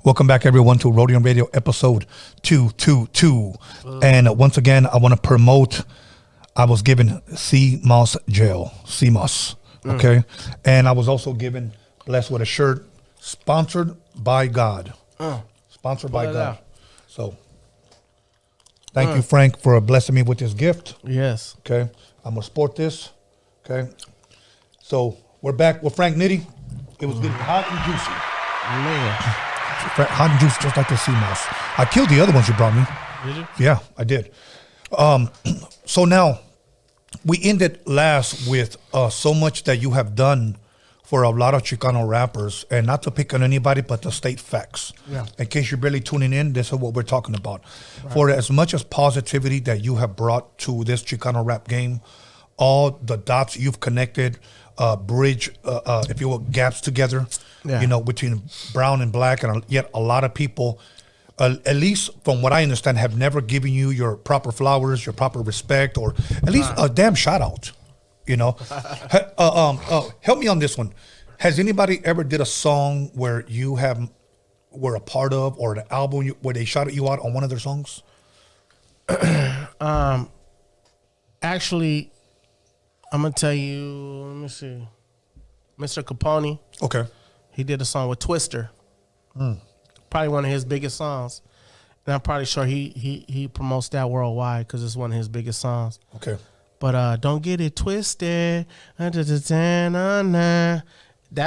Welcome back, everyone, to Roadium Radio episode 222. And once again, I want to promote, I was given CMOS gel, CMOS, okay? And I was also given, blessed with a shirt, sponsored by God. Sponsored by God. So, thank you, Frank, for blessing me with this gift. Yes. Okay. I'm going to sport this. Okay. So, we're back with Franknitty. It was getting hot and juicy. Man. Hot and juicy, just like the CMOS. I killed the other ones you brought me. Did you? Yeah, I did. So now, we ended last with so much that you have done for a lot of Chicano rappers, and not to pick on anybody, but to state facts. Yeah. In case you're barely tuning in, this is what we're talking about. Right. For as much as positivity that you have brought to this Chicano rap game, all the dots you've connected, bridge, if you will, gaps together, you know, between brown and black, and yet a lot of people, at least from what I understand, have never given you your proper flowers, your proper respect, or at least a damn shout out. You know, help me on this one. Has anybody ever did a song where you were a part of, or an album where they shouted you out on one of their songs? Actually, I'm gonna tell you. Let me see, Mr. Capone. Okay, he did a song with Twister. Probably one of his biggest songs, and I'm probably sure he promotes that worldwide because it's one of his biggest songs. Okay. But don't get it twisted. That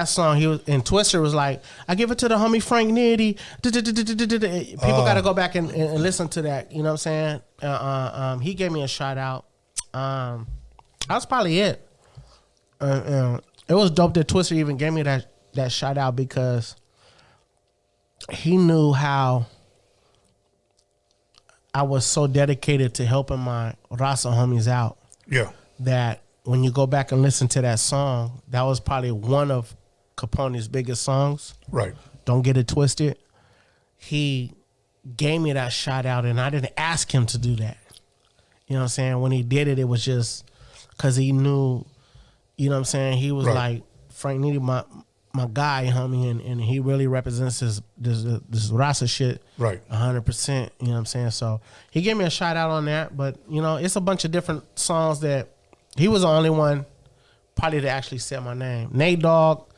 song, he was, and Twister was like, I give it to the homie Franknitty. People got to go back and listen to that. You know what I'm saying? He gave me a shout out. That's probably it. It was dope that Twister even gave me that shout out because he knew how I was so dedicated to helping my Raza homies out. Yeah. That when you go back and listen to that song, that was probably one of Capone's biggest songs. Right. Don't get it twisted. He gave me that shout out, and I didn't ask him to do that. You know what I'm saying? When he did it, it was just because he knew, you know what I'm saying? He was like, Franknitty, my guy, homie, and he really represents this Raza shit, right? 100%. You know what I'm saying? So he gave me a shout out on that, but you know, it's a bunch of different songs that he was the only one probably to actually say my name. Nate Dogg,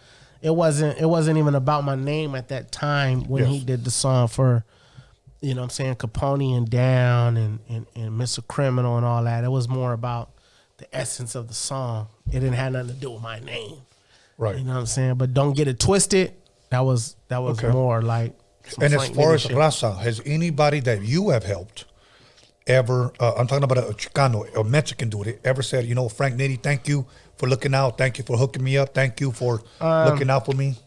it wasn't even about my name at that time when he did the song for, you know what I'm saying, Capone and Down and Mr. Criminal and all that. It was more about the essence of the song. It didn't have nothing to do with my name. Right. You know what I'm saying? But don't get it twisted. That was more like. And as far as Raza, has anybody that you have helped ever, I'm talking about a Chicano or Mexican dude, ever said, you know, Franknitty, thank you for looking out. Thank you for hooking me up. Thank you for looking out for me.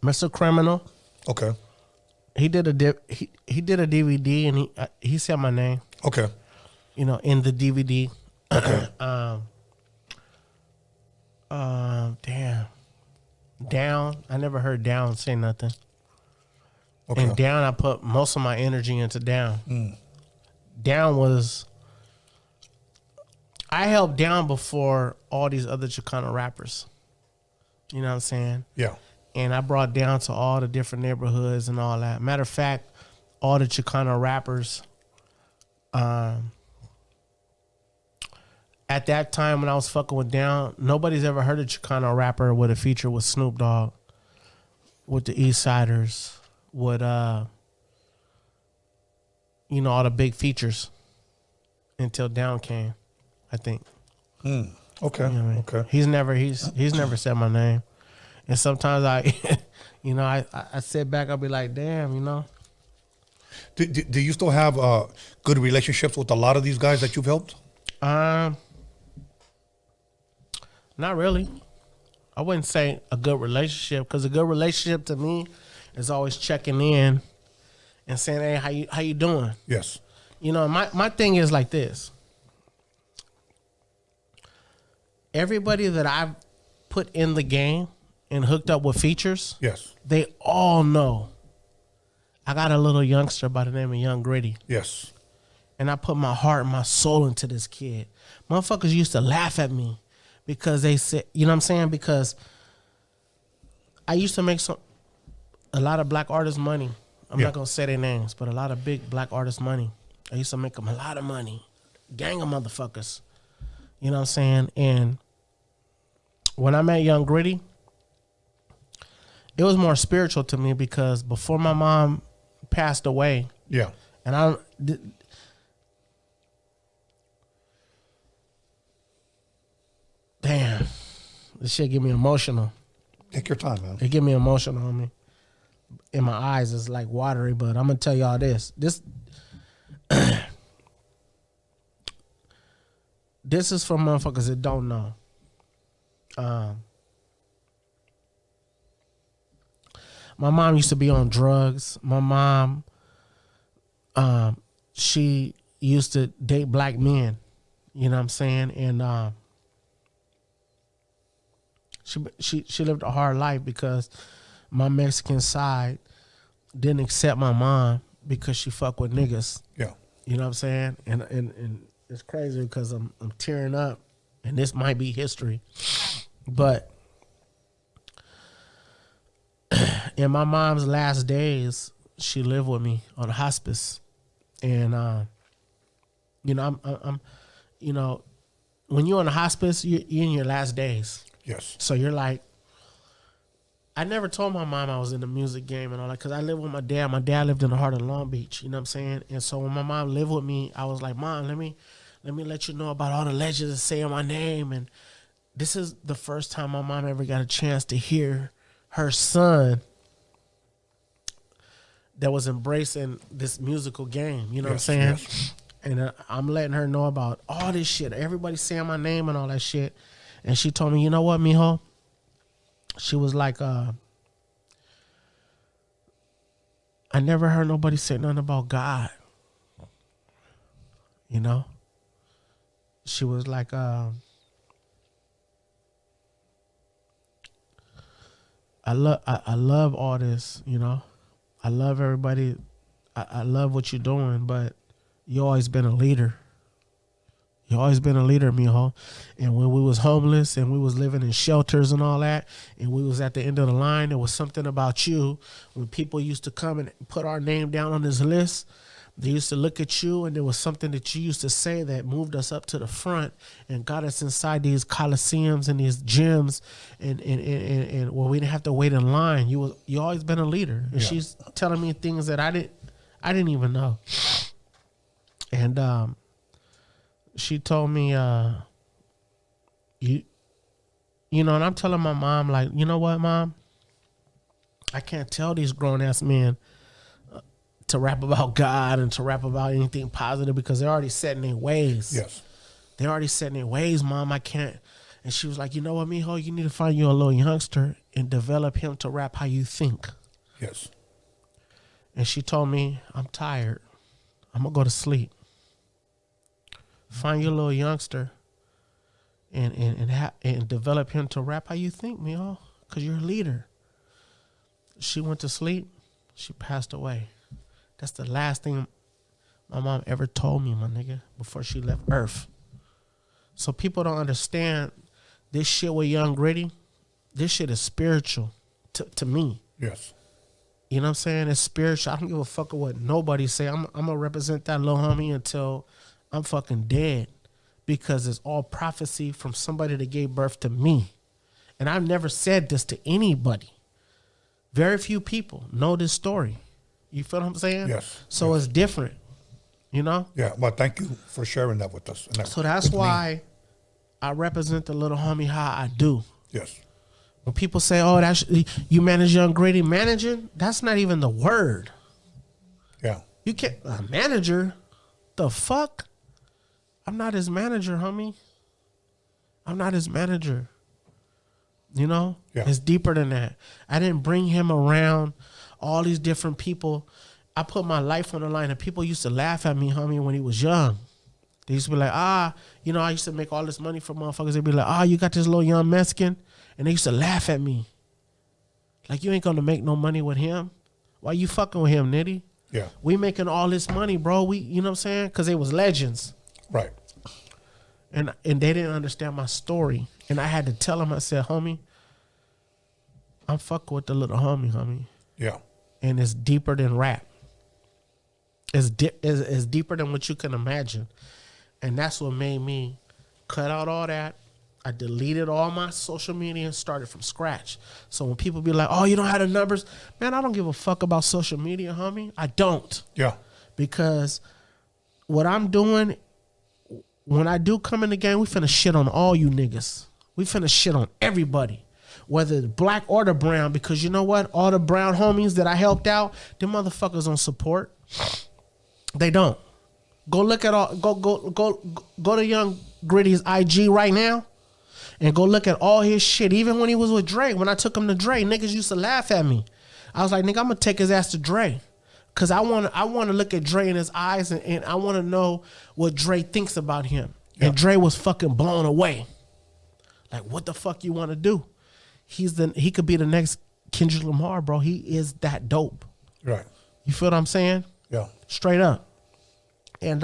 Mr. Criminal. Okay. He did a DVD and he said my name. Okay. You know, in the DVD. Okay. Damn. Down. I never heard Down say nothing. Okay. And Down, I put most of my energy into Down. Down was, I helped Down before all these other Chicano rappers. You know what I'm saying? Yeah. And I brought Down to all the different neighborhoods and all that. Matter of fact, all the Chicano rappers, at that time when I was fucking with Down, nobody's ever heard a Chicano rapper with a feature with Snoop Dogg, with the East Siders, with you know, all the big features until Down came, I think. Okay. You know what I mean? Okay. He's never said my name. And sometimes I sit back, I'll be like, damn, you know. Do you still have good relationships with a lot of these guys that you've helped? Not really. I wouldn't say a good relationship, because a good relationship to me is always checking in and saying, hey, how you doing? Yes. You know, my thing is like this. Everybody that I've put in the game and hooked up with features, yes, they all know I got a little youngster by the name of Young Gritty. Yes. And I put my heart and my soul into this kid. Motherfuckers used to laugh at me because they said, you know what I'm saying? Because I used to make a lot of black artists' money. I'm not gonna say their names, but a lot of big black artists' money. I used to make them a lot of money, gang of motherfuckers. You know what I'm saying? And when I met Young Gritty, it was more spiritual to me because before my mom passed away, and damn, this shit get me emotional. Take your time, man. It get me emotional on me. In my eyes, it's like watery, but I'm gonna tell y'all this. This is for motherfuckers that don't know. My mom used to be on drugs. My mom, she used to date black men. You know what I'm saying? And she lived a hard life because my Mexican side didn't accept my mom because she fuck with niggas. Yeah. You know what I'm saying? And it's crazy because I'm tearing up, and this might be history. But in my mom's last days, she lived with me on hospice. And you know, I'm you know, when you're on a hospice, you're in your last days. Yes. So you're like, I never told my mom I was in the music game and all that because I lived with my dad. My dad lived in the heart of Long Beach. You know what I'm saying? And so when my mom lived with me, I was like, Mom, let me let you know about all the legends that say my name. And this is the first time my mom ever got a chance to hear her son that was embracing this musical game. You know what I'm saying? Yes. And I'm letting her know about all this shit. Everybody saying my name and all that shit. And she told me, you know what, mijo? She was like, I never heard nobody say nothing about God. You know? She was like, I love all this, you know? I love everybody. I love what you're doing, but you always been a leader. You always been a leader, mijo. And when we was homeless and we was living in shelters and all that, and we was at the end of the line, there was something about you. When people used to come and put our name down on this list, they used to look at you, and there was something that you used to say that moved us up to the front and got us inside these coliseums and these gyms, and where we didn't have to wait in line. You always been a leader, and she's telling me things that I didn't even know. And she told me, you know, and I'm telling my mom, like, you know what, Mom? I can't tell these grown-ass men to rap about God and to rap about anything positive because they're already set in their ways. Yes. They're already set in their ways, Mom. I can't. And she was like, you know what, mijo? You need to find you a little youngster and develop him to rap how you think. Yes. And she told me, I'm tired. I'm going to go to sleep. Find your little youngster and develop him to rap how you think, mijo, because you're a leader. She went to sleep. She passed away. That's the last thing my mom ever told me, my nigga, before she left Earth. So people don't understand this shit with Young Gritty. This shit is spiritual to me. Yes. You know what I'm saying? It's spiritual. I don't give a fuck what nobody say. I'm going to represent that little homie until I'm fucking dead, because it's all prophecy from somebody that gave birth to me. And I've never said this to anybody. Very few people know this story. You feel what I'm saying? Yes. So it's different, you know? Yeah, well, thank you for sharing that with us. So that's why I represent the little homie how I do. Yes. When people say, oh, that's you manage Young Gritty, managing, that's not even the word. Yeah. You can't, a manager? The fuck? I'm not his manager, homie. I'm not his manager. You know? Yeah. It's deeper than that. I didn't bring him around all these different people. I put my life on the line, and people used to laugh at me, homie, when he was young. They used to be like, you know, I used to make all this money for motherfuckers. They'd be like, you got this little young Mexican? And they used to laugh at me. Like, you ain't gonna make no money with him. Why you fucking with him, Nitty? Yeah. We making all this money, bro. You know what I'm saying? Because they was legends. Right. And they didn't understand my story. And I had to tell them, I said, homie, I'm fucking with the little homie. Yeah. And it's deeper than rap. It's deeper than what you can imagine. And that's what made me cut out all that. I deleted all my social media and started from scratch. So when people be like, oh, you don't have the numbers. Man, I don't give a fuck about social media, homie. I don't. Yeah. Because what I'm doing, when I do come in the game, we finna shit on all you niggas. We finna shit on everybody. Whether the black or the brown. Because you know what? All the brown homies that I helped out, them motherfuckers don't support. They don't. Go look at all, go to Young Gritty's IG right now. And go look at all his shit. Even when he was with Dre, when I took him to Dre, niggas used to laugh at me. I was like, nigga, I'm gonna take his ass to Dre. Cause I wanna look at Dre in his eyes and I wanna know what Dre thinks about him. Yeah. And Dre was fucking blown away. Like, what the fuck you wanna do? He could be the next Kendrick Lamar, bro. He is that dope. Right. You feel what I'm saying? Yeah. Straight up. And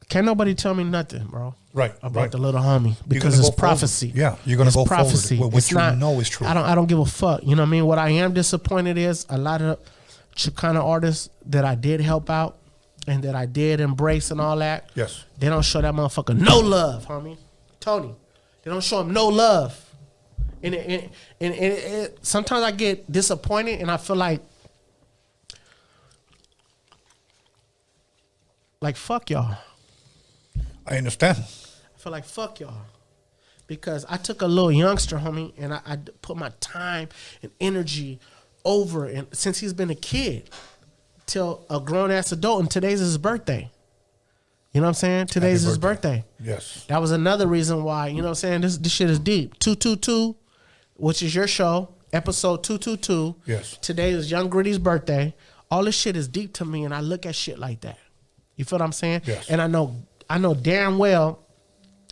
can't nobody tell me nothing, bro. Right. About the little homie. Because it's prophecy. Forward. Yeah. You're gonna go prophecy. forward. What you know is true. I don't give a fuck. You know what I mean? What I am disappointed is a lot of Chicano artists that I did help out and that I did embrace and all that. Yes. They don't show that motherfucker no love, homie. Tony. They don't show him no love. And sometimes I get disappointed and I feel like fuck y'all. I understand. I feel like fuck y'all. Because I took a little youngster, homie, and I put my time and energy over, and since he's been a kid till a grown-ass adult, and today's his birthday. You know what I'm saying? Today's his birthday. Yes. That was another reason why, you know what I'm saying? This shit is deep. 222, which is your show, episode 222. Yes. Today is Young Gritty's birthday. All this shit is deep to me, and I look at shit like that. You feel what I'm saying? Yes. And I know damn well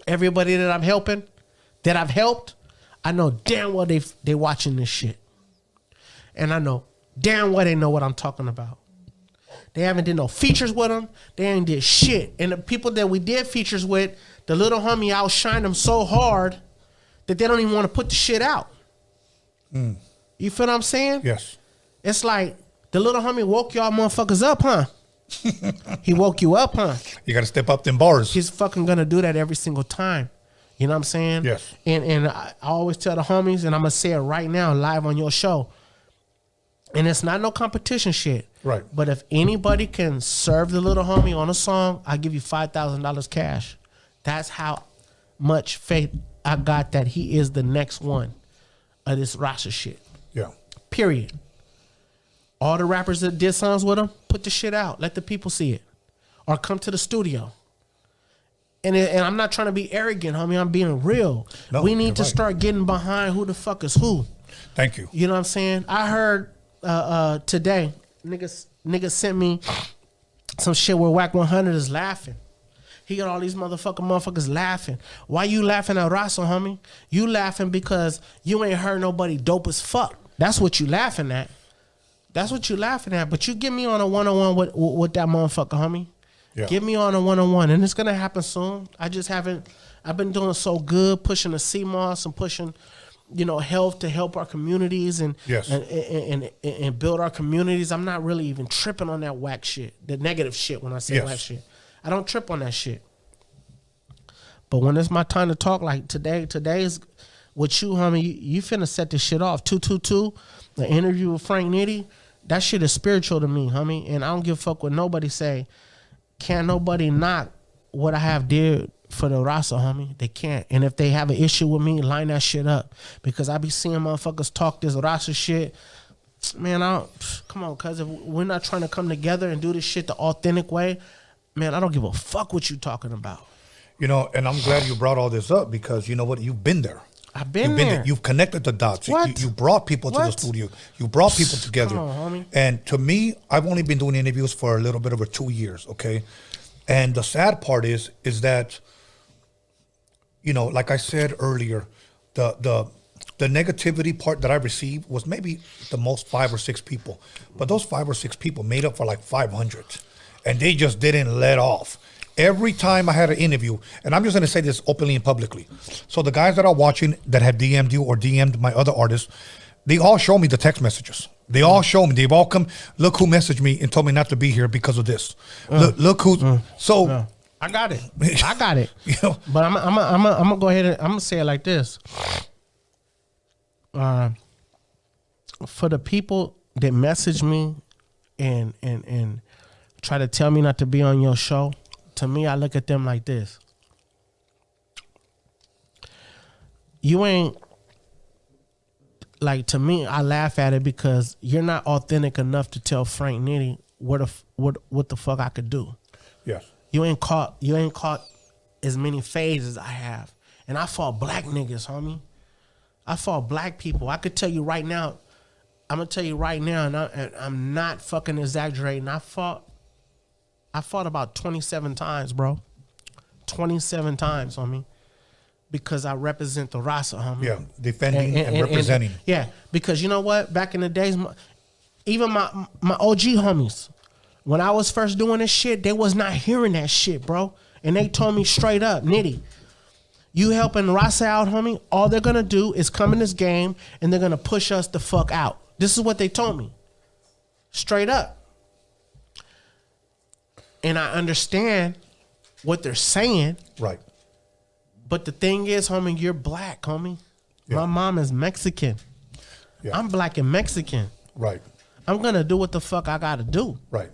everybody that I'm helping, that I've helped, I know damn well they watching this shit. And I know damn well they know what I'm talking about. They haven't did no features with them. They ain't did shit. And the people that we did features with, the little homie outshined them so hard that they don't even want to put the shit out. Mm. You feel what I'm saying? Yes. It's like the little homie woke y'all motherfuckers up, huh? He woke you up, huh? You got to step up them bars. He's fucking gonna do that every single time. You know what I'm saying? Yes. And I always tell the homies, and I'm gonna say it right now, live on your show. And it's not no competition shit. Right. But if anybody can serve the little homie on a song, I give you $5,000 cash. That's how much faith I got that he is the next one of this Raza shit. Yeah. Period. All the rappers that did songs with him, put the shit out. Let the people see it. Or come to the studio. And I'm not trying to be arrogant, homie. I'm being real. No, we need to right. start getting behind who the fuck is who. Thank you. You know what I'm saying? I heard today, niggas sent me some shit where Whack 100 is laughing. He got all these motherfuckers laughing. Why you laughing at Raza, homie? You laughing because you ain't heard nobody dope as fuck. That's what you laughing at. That's what you laughing at. But you get me on a one-on-one with that motherfucker, homie. Yeah. Get me on a one-on-one. And it's going to happen soon. I've been doing so good, pushing the CMOS and pushing, health to help our communities and, yes. and build our communities. I'm not really even tripping on that whack shit, the negative shit when I say whack shit. I don't trip on that shit. But when it's my time to talk, like today's with you, homie, you finna set this shit off. 222, the interview with Franknitty, that shit is spiritual to me, homie. And I don't give a fuck what nobody say. Can't nobody knock what I have did for the Raza, homie. They can't. And if they have an issue with me, line that shit up. Because I be seeing motherfuckers talk this Raza shit. Man, come on, cuz if we're not trying to come together and do this shit the authentic way, man, I don't give a fuck what you talking about. And I'm glad you brought all this up because you know what? You've been there. I've been there. You've connected the dots. You brought people to the studio. You brought people together. Come on, homie. And to me, I've only been doing interviews for a little bit over 2 years, okay? And the sad part is that, like I said earlier, the negativity part that I received was maybe the most 5 or 6 people. But those 5 or 6 people made up for like 500. And they just didn't let off. Every time I had an interview, and I'm just going to say this openly and publicly. So the guys that are watching that have DM'd you or DM'd my other artists, they all show me the text messages. They all show me. They've all come. Look who messaged me and told me not to be here because of this. Look who. So I got it. I got it. You know, but I'm gonna go ahead and I'm gonna say it like this. For the people that message me and try to tell me not to be on your show, to me, I look at them like this. You ain't. Like, to me, I laugh at it because you're not authentic enough to tell Franknitty what the fuck I could do. Yes. You ain't caught as many fades as I have. And I fought black niggas, homie. I fought black people. I could tell you right now, I'm gonna tell you right now, and I'm not fucking exaggerating. I fought about 27 times, bro. 27 times, homie. Because I represent the Raza, homie. Yeah, defending and representing. Yeah, because you know what? Back in the days, even my OG homies, when I was first doing this shit, they was not hearing that shit, bro. And they told me straight up, Nitty, you helping Raza out, homie, all they're going to do is come in this game and they're going to push us the fuck out. This is what they told me. Straight up. And I understand what they're saying. Right. But the thing is, homie, you're black, homie. Yeah. My mom is Mexican. Yeah. I'm black and Mexican. Right. I'm gonna do what the fuck I gotta do. Right.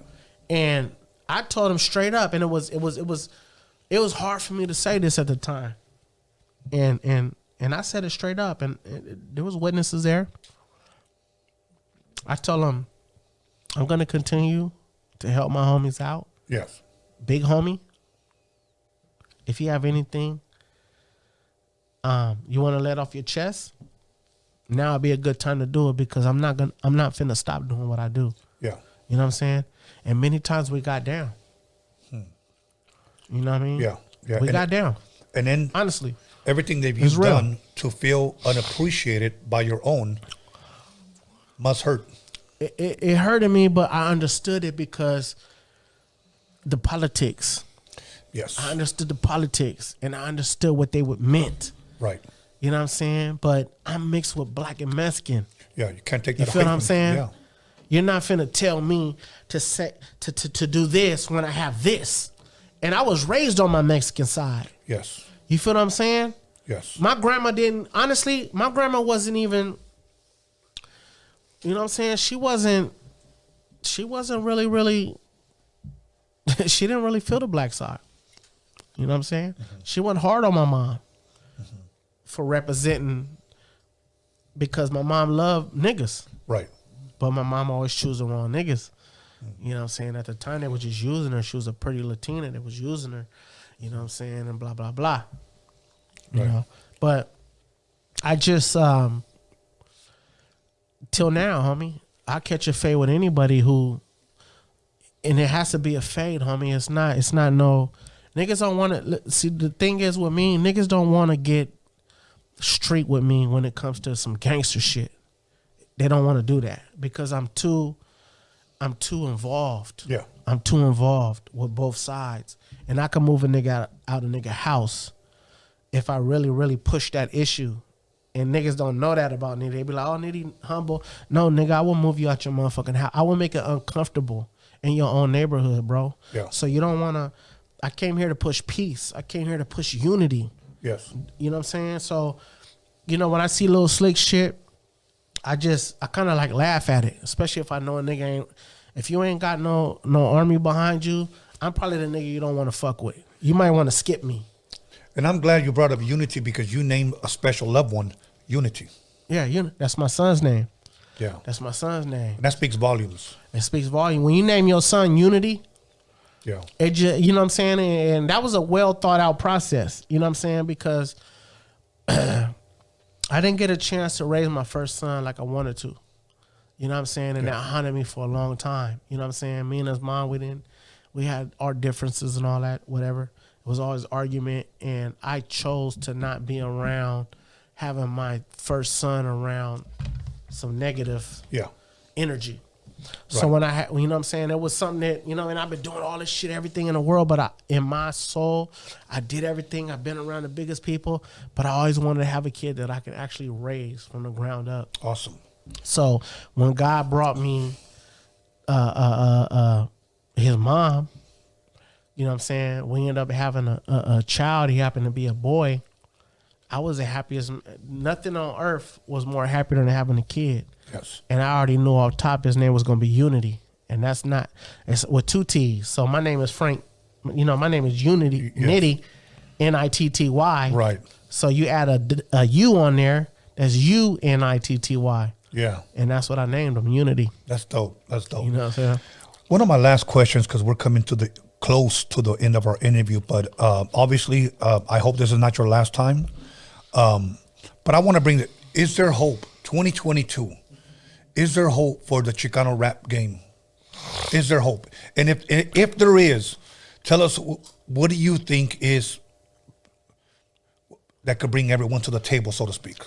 And I told him straight up, and it was hard for me to say this at the time. And I said it straight up, and there was witnesses there. I told him, I'm gonna continue to help my homies out. Yes. Big homie. If you have anything you want to let off your chest, now would be a good time to do it because I'm not finna stop doing what I do. Yeah. You know what I'm saying? And many times we got down. You know what I mean? Yeah. Yeah. We got down. And then honestly, everything that you've done to feel unappreciated by your own must hurt. It hurted me, but I understood it because the politics. Yes. I understood the politics and I understood what they would meant. Right. You know what I'm saying? But I'm mixed with black and Mexican. Yeah, you can't take that. You feel what I'm saying? Yeah. You're not finna tell me to say to do this when I have this. And I was raised on my Mexican side. Yes. You feel what I'm saying? Yes. My grandma wasn't even, you know what I'm saying? She wasn't really she didn't really feel the black side. You know what I'm saying? Mm-hmm. She went hard on my mom for representing, because my mom loved niggas. Right. But my mom always chose the wrong niggas. You know what I'm saying? At the time, they were just using her. She was a pretty Latina. They was using her. You know what I'm saying? And blah, blah, blah. You know? But I just, till now, homie, I catch a fade with anybody who, and it has to be a fade, homie. It's not no, niggas don't want to, see, the thing is with me, niggas don't want to get street with me when it comes to some gangster shit. They don't want to do that because I'm too involved. Yeah. I'm too involved with both sides. And I can move a nigga out a nigga house if I really, really push that issue. And niggas don't know that about me. They be like, oh, nitty humble. No, nigga, I will move you out your motherfucking house. I will make it uncomfortable in your own neighborhood, bro. Yeah. So you don't want to, I came here to push peace. I came here to push unity. Yes. You know what I'm saying? So, you know, when I see little slick shit, I kind of like laugh at it, especially if I know a nigga ain't, if you ain't got no army behind you, I'm probably the nigga you don't want to fuck with. You might want to skip me. And I'm glad you brought up Unity because you named a special loved one Unity. Yeah, that's my son's name. Yeah. That's my son's name. And that speaks volumes. It speaks volume. When you name your son Unity, yeah, it just, you know what I'm saying? And that was a well thought out process. You know what I'm saying? Because I didn't get a chance to raise my first son like I wanted to. You know what I'm saying? And that haunted me for a long time. You know what I'm saying? Me and his mom, we had our differences and all that, whatever. It was always argument. And I chose to not be around having my first son around some negative energy. So when I had, you know what I'm saying? It was something that, you know, and I've been doing all this shit, everything in the world, but in my soul, I did everything. I've been around the biggest people, but I always wanted to have a kid that I could actually raise from the ground up. Awesome. So when God brought me his mom, you know what I'm saying? We ended up having a child. He happened to be a boy. I was the happiest. Nothing on earth was more happier than having a kid. Yes. And I already knew off top his name was going to be Unity. And that's not, it's with 2 T's. So my name is Frank. You know, my name is Unity, Yes. Nitty, Nitty. Right. So you add a U on there. That's Unitty. Yeah. And that's what I named him, Unity. That's dope. That's dope. You know what I'm saying? One of my last questions, because we're coming to close to the end of our interview, but obviously, I hope this is not your last time. But I want to bring is there hope, 2022, is there hope for the Chicano rap game? Is there hope? And if there is, tell us, what do you think is that could bring everyone to the table, so to speak?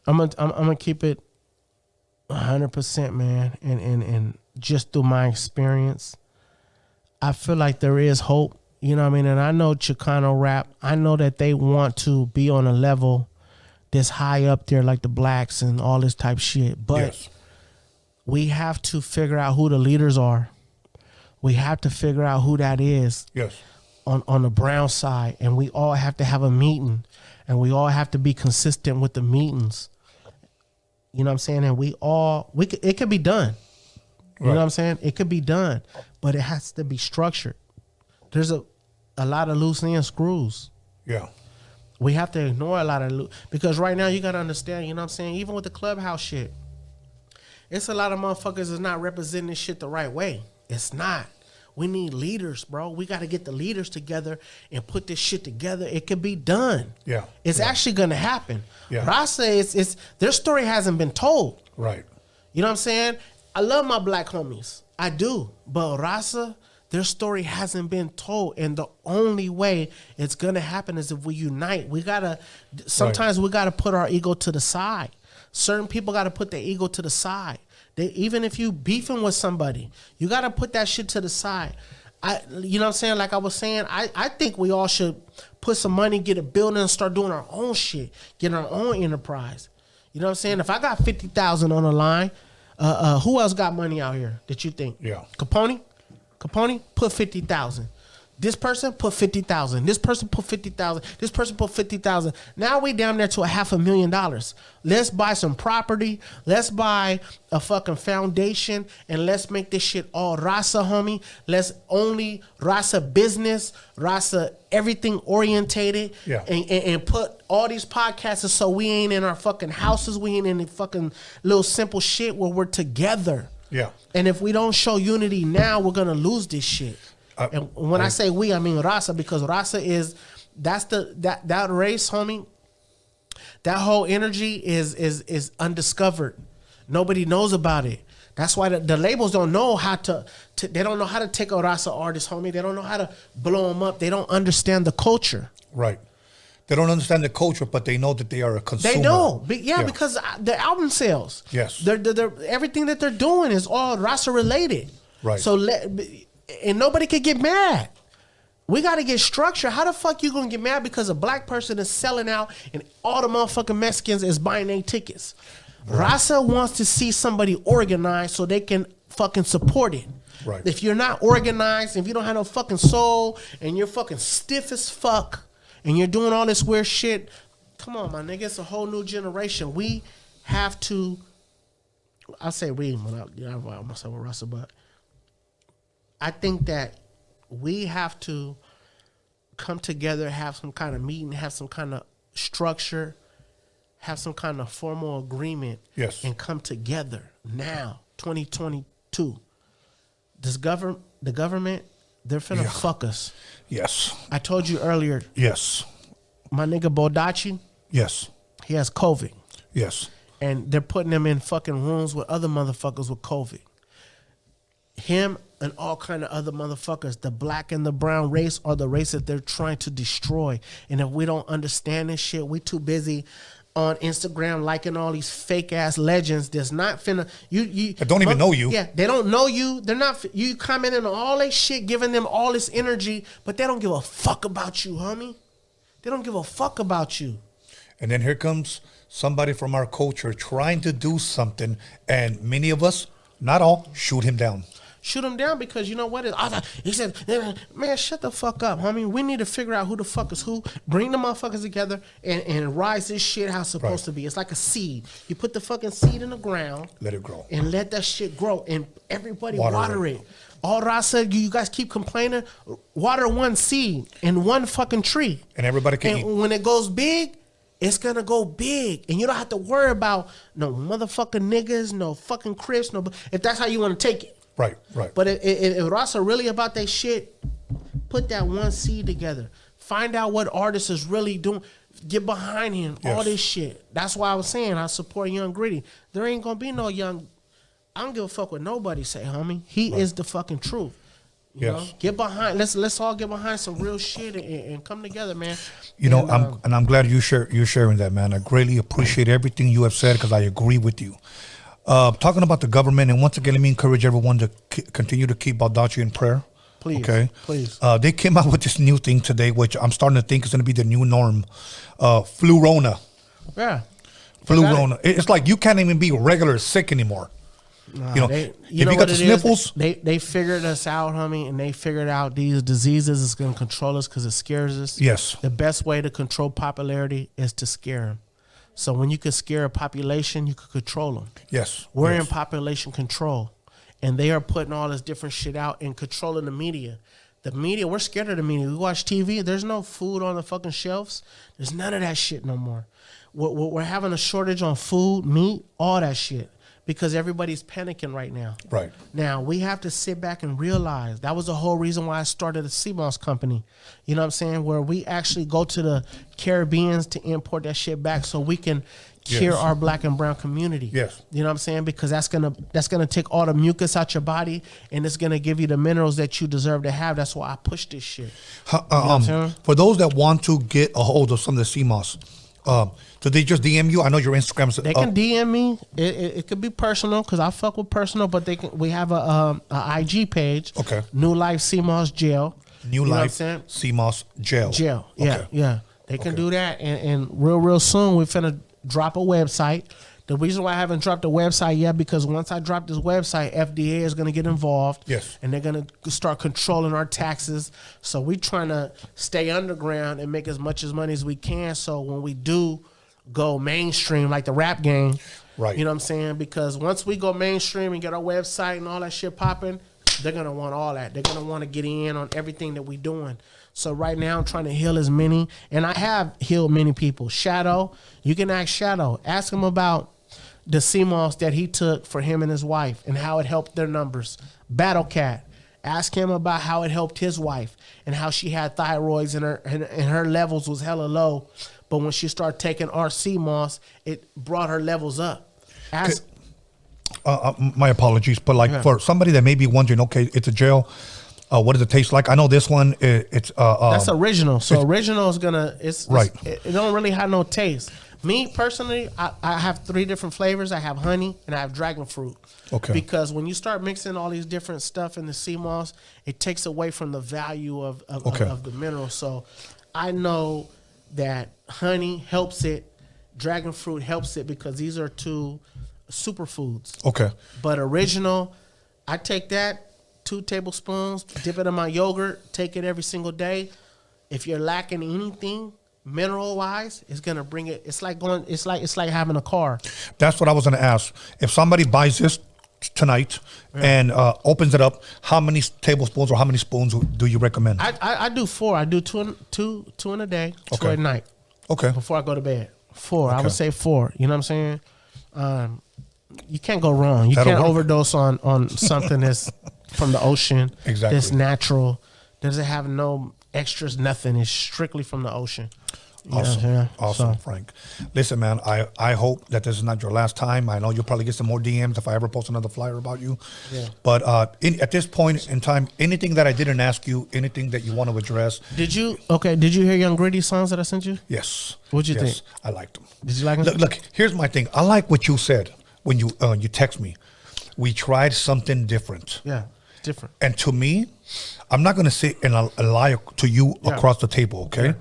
I'm gonna keep it 100%, man. And just through my experience, I feel like there is hope. You know what I mean? And I know Chicano rap, I know that they want to be on a level that's high up there like the blacks and all this type shit. But we have to figure out who the leaders are. We have to figure out who that is. Yes. On the brown side. And we all have to have a meeting. And we all have to be consistent with the meetings. You know what I'm saying? And it could be done. You know what I'm saying? It could be done. But it has to be structured. There's a lot of loose end screws. Yeah. We have to ignore a lot of because right now you got to understand, you know what I'm saying? Even with the clubhouse shit, it's a lot of motherfuckers that's not representing this shit the right way. It's not. We need leaders, bro. We got to get the leaders together and put this shit together. It can be done. Yeah. It's actually going to happen. Yeah. But I say it's their story hasn't been told. Right. You know what I'm saying? I love my black homies. I do. But Raza, their story hasn't been told. And the only way it's going to happen is if we unite. Sometimes we got to put our ego to the side. Certain people got to put their ego to the side. Even if you beefing with somebody, you got to put that shit to the side. You know what I'm saying? Like I was saying, I think we all should put some money, get a building, and start doing our own shit, get our own enterprise. You know what I'm saying? If I got 50,000 on the line, who else got money out here that you think? Yeah. Capone, put 50,000. This person put 50,000. This person put 50,000. This person put 50,000. Now we down there to $500,000. Let's buy some property. Let's buy a fucking foundation, and let's make this shit all Raza, homie. Let's only Raza business, Raza everything orientated, and put all these podcasts so we ain't in our fucking houses. We ain't in the fucking little simple shit where we're together. Yeah. And if we don't show unity now, we're gonna lose this shit. And when I say we, I mean Raza, because Raza is that race, homie. That whole energy is undiscovered. Nobody knows about it. That's why the labels don't know how to they don't know how to take a Raza artist, homie. They don't know how to blow them up. They don't understand the culture. Right. They don't understand the culture, but they know that they are a consumer. They know, because the album sales. Yes. They're everything that they're doing is all Raza related. Right. So and nobody can get mad. We got to get structure. How the fuck you gonna get mad because a black person is selling out and all the motherfucking Mexicans is buying their tickets? Right. Raza wants to see somebody organized so they can fucking support it. Right. If you're not organized, if you don't have no fucking soul, and you're fucking stiff as fuck, and you're doing all this weird shit, come on, my nigga, it's a whole new generation. We have to. I say we, I'm myself with Raza, but I think that we have to come together, have some kind of meeting, have some kind of structure, have some kind of formal agreement, and come together now, 2022. The government, they're finna fuck us. Yes. I told you earlier. Yes. My nigga Bodachi. Yes. He has COVID. Yes. And they're putting him in fucking rooms with other motherfuckers with COVID. Him and all kind of other motherfuckers, the black and the brown race are the race that they're trying to destroy. And if we don't understand this shit, we too busy on Instagram liking all these fake ass legends that's not finna you that don't even know you. Yeah, they don't know you. They're not you commenting on all that shit, giving them all this energy, but they don't give a fuck about you, homie. They don't give a fuck about you. And then here comes somebody from our culture trying to do something, and many of us, not all, shoot him down. Shoot him down because you know what? He said, man, shut the fuck up, homie. We need to figure out who the fuck is who. Bring the motherfuckers together and rise this shit how it's supposed to be. It's like a seed. You put the fucking seed in the ground. Let it grow. And let that shit grow. And everybody water it. All Raza, you guys keep complaining. Water one seed in one fucking tree. And everybody can eat. When it goes big, it's gonna go big. And you don't have to worry about no motherfucking niggas, no fucking Crips, no. If that's how you want to take it. Right. But if Raza really about that shit, put that one seed together. Find out what artist is really doing. Get behind him. Yes. All this shit. That's why I was saying I support Young Gritty. There ain't gonna be no young. I don't give a fuck what nobody say, homie. He is the fucking truth. You know? Get behind. Let's all get behind some real shit and come together, man. You know, I'm glad you're sharing that, man. I greatly appreciate everything you have said because I agree with you. Talking about the government, and once again, let me encourage everyone to continue to keep Baldacci in prayer. Please, okay? Please. They came out with this new thing today, which I'm starting to think is going to be the new norm. Flu-rona. Yeah. Flu-rona. It's like you can't even be regular sick anymore. Nah, you know, if you got the sniffles. They figured us out, homie, and they figured out these diseases is going to control us because it scares us. Yes. The best way to control popularity is to scare them. So when you could scare a population, you could control them. Yes. We're in population control, and they are putting all this different shit out and controlling the media. The media, we're scared of the media. We watch TV. There's no food on the fucking shelves. There's none of that shit no more. We're having a shortage on food, meat, all that shit. Because everybody's panicking right now. Right. Now, we have to sit back and realize that was the whole reason why I started a CMOS company. You know what I'm saying? Where we actually go to the Caribbeans to import that shit back so we can cure our black and brown community. Yes. You know what I'm saying? Because that's gonna take all the mucus out your body and it's gonna give you the minerals that you deserve to have. That's why I push this shit. You know what I'm saying? For those that want to get a hold of some of the CMOS, so they just DM you? I know your Instagram's They can DM me. It could be personal because I fuck with personal, but we have a IG page. Okay. New Life CMOS Jail. New Life CMOS Jail. Jail. Yeah, yeah. They can do that, and real soon we're finna drop a website. The reason why I haven't dropped a website yet because once I drop this website, FDA is gonna get involved. Yes. And they're gonna start controlling our taxes. So we're trying to stay underground and make as much money as we can. So when we do go mainstream like the rap game, right? You know what I'm saying? Because once we go mainstream and get our website and all that shit popping, they're gonna want all that. They're gonna want to get in on everything that we doing. So right now I'm trying to heal as many, and I have healed many people. Shadow, you can ask Shadow. Ask him about the CMOS that he took for him and his wife and how it helped their numbers. Battle Cat, ask him about how it helped his wife and how she had thyroids and her levels was hella low. But when she started taking our CMOS, it brought her levels up. Ask. My apologies, but like for somebody that may be wondering, okay, it's a gel. What does it taste like? I know this one. It's that's original. So original is gonna. Right. It don't really have no taste. Me personally, I have 3 different flavors. I have honey and I have dragon fruit. Okay. Because when you start mixing all these different stuff in the CMOS, it takes away from the value of the mineral. So I know that honey helps it, dragon fruit helps it because these are 2 superfoods. Okay. But original, I take that 2 tablespoons, dip it in my yogurt, take it every single day. If you're lacking anything mineral wise, it's gonna bring it. It's like having a car. That's what I was gonna ask. If somebody buys this tonight and opens it up, how many tablespoons or how many spoons do you recommend? I do 4. I do two in a day, 2 at night. Okay. Before I go to bed, 4. I would say 4. You know what I'm saying? You can't go wrong. You can't overdose on something that's from the ocean. Exactly. That's natural. Doesn't have no extras, nothing. It's strictly from the ocean. Awesome, Frank. Listen, man, I hope that this is not your last time. I know you'll probably get some more DMs if I ever post another flyer about you. Yeah. But at this point in time, anything that I didn't ask you, anything that you want to address. Did you hear Young Gritty songs that I sent you? Yes. What'd you think? I liked them. Did you like them? Look, here's my thing. I like what you said when you text me. We tried something different. Yeah, different. And to me, I'm not going to sit and lie to you across the table, okay? Yeah.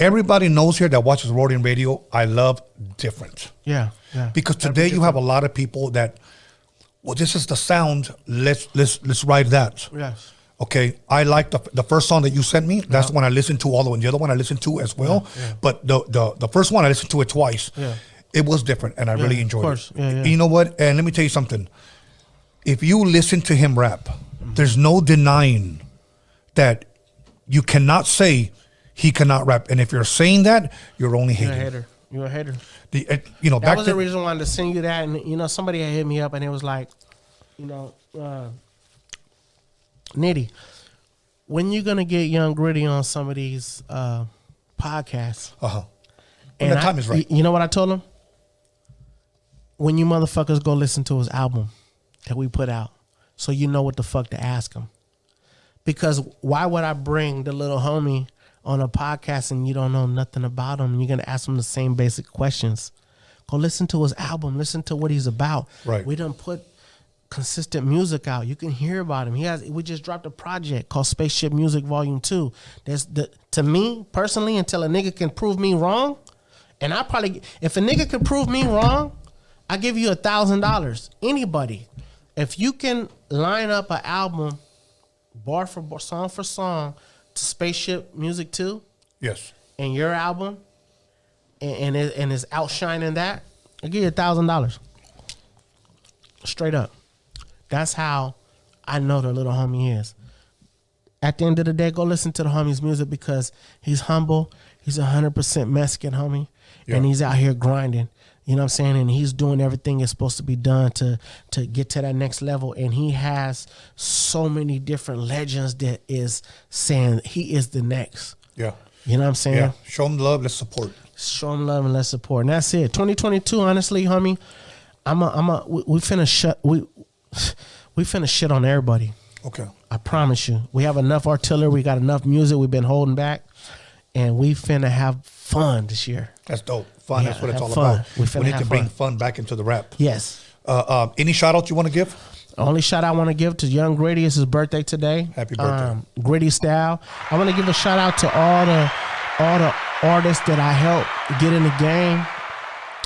everybody knows here that watches Roadium Radio, I love different. Yeah. Because today you have a lot of people that, well, this is the sound. Let's ride that. Yes. Okay, I like the first song that you sent me. That's the one I listened to all the way. The other one I listened to as well. Yeah. But the first one I listened to it twice. Yeah. It was different, and I really enjoyed it. Yeah. You know what? And let me tell you something. If you listen to him rap, there's no denying that you cannot say he cannot rap. And if you're saying that, you're only hating. You're a hater. That back was the reason I wanted to send you that. And, somebody had hit me up, and it was like, Nitty, when you gonna get Young Gritty on some of these podcasts? When the time is right. You know what I told him? When you motherfuckers go listen to his album that we put out, so you know what the fuck to ask him. Because why would I bring the little homie on a podcast and you don't know nothing about him and you're gonna ask him the same basic questions? Go listen to his album, listen to what he's about. Right. We done put consistent music out. You can hear about him. We just dropped a project called Spaceship Music Volume 2. To me personally, until a nigga can prove me wrong, and if a nigga can prove me wrong, I give you $1,000. Anybody, if you can line up an album, bar for bar, song for song, to Spaceship Music 2, yes, and your album, and is outshining that, I give you $1,000. Straight up. That's how I know the little homie is. At the end of the day, go listen to the homie's music because he's humble. He's 100% Mexican homie, and he's out here grinding. You know what I'm saying? And he's doing everything that's supposed to be done to get to that next level. And he has so many different legends that is saying he is the next. Yeah. You know what I'm saying? Yeah. Show him love, let's support. Show him love and let's support. And that's it. 2022, honestly, homie, we finna shit on everybody. Okay. I promise you. We have enough artillery. We got enough music we've been holding back. And we finna have fun this year. That's dope. Fun, that's what it's all fun. about. We need to bring fun back into the rap. Yes. Any shout outs you want to give? Only shout out I want to give to Young Gritty. It's his birthday today. Happy birthday. Grittystyle. I want to give a shout out to all the artists that I helped get in the game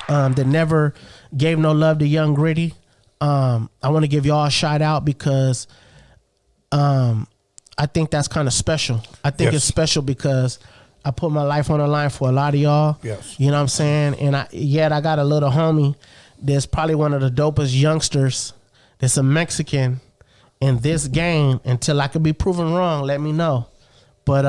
that never gave no love to Young Gritty. I want to give y'all a shout out because I think that's kind of special. I think it's special because I put my life on the line for a lot of y'all. Yes. You know what I'm saying? And I got a little homie that's probably one of the dopest youngsters that's a Mexican in this game. Until I could be proven wrong, let me know. But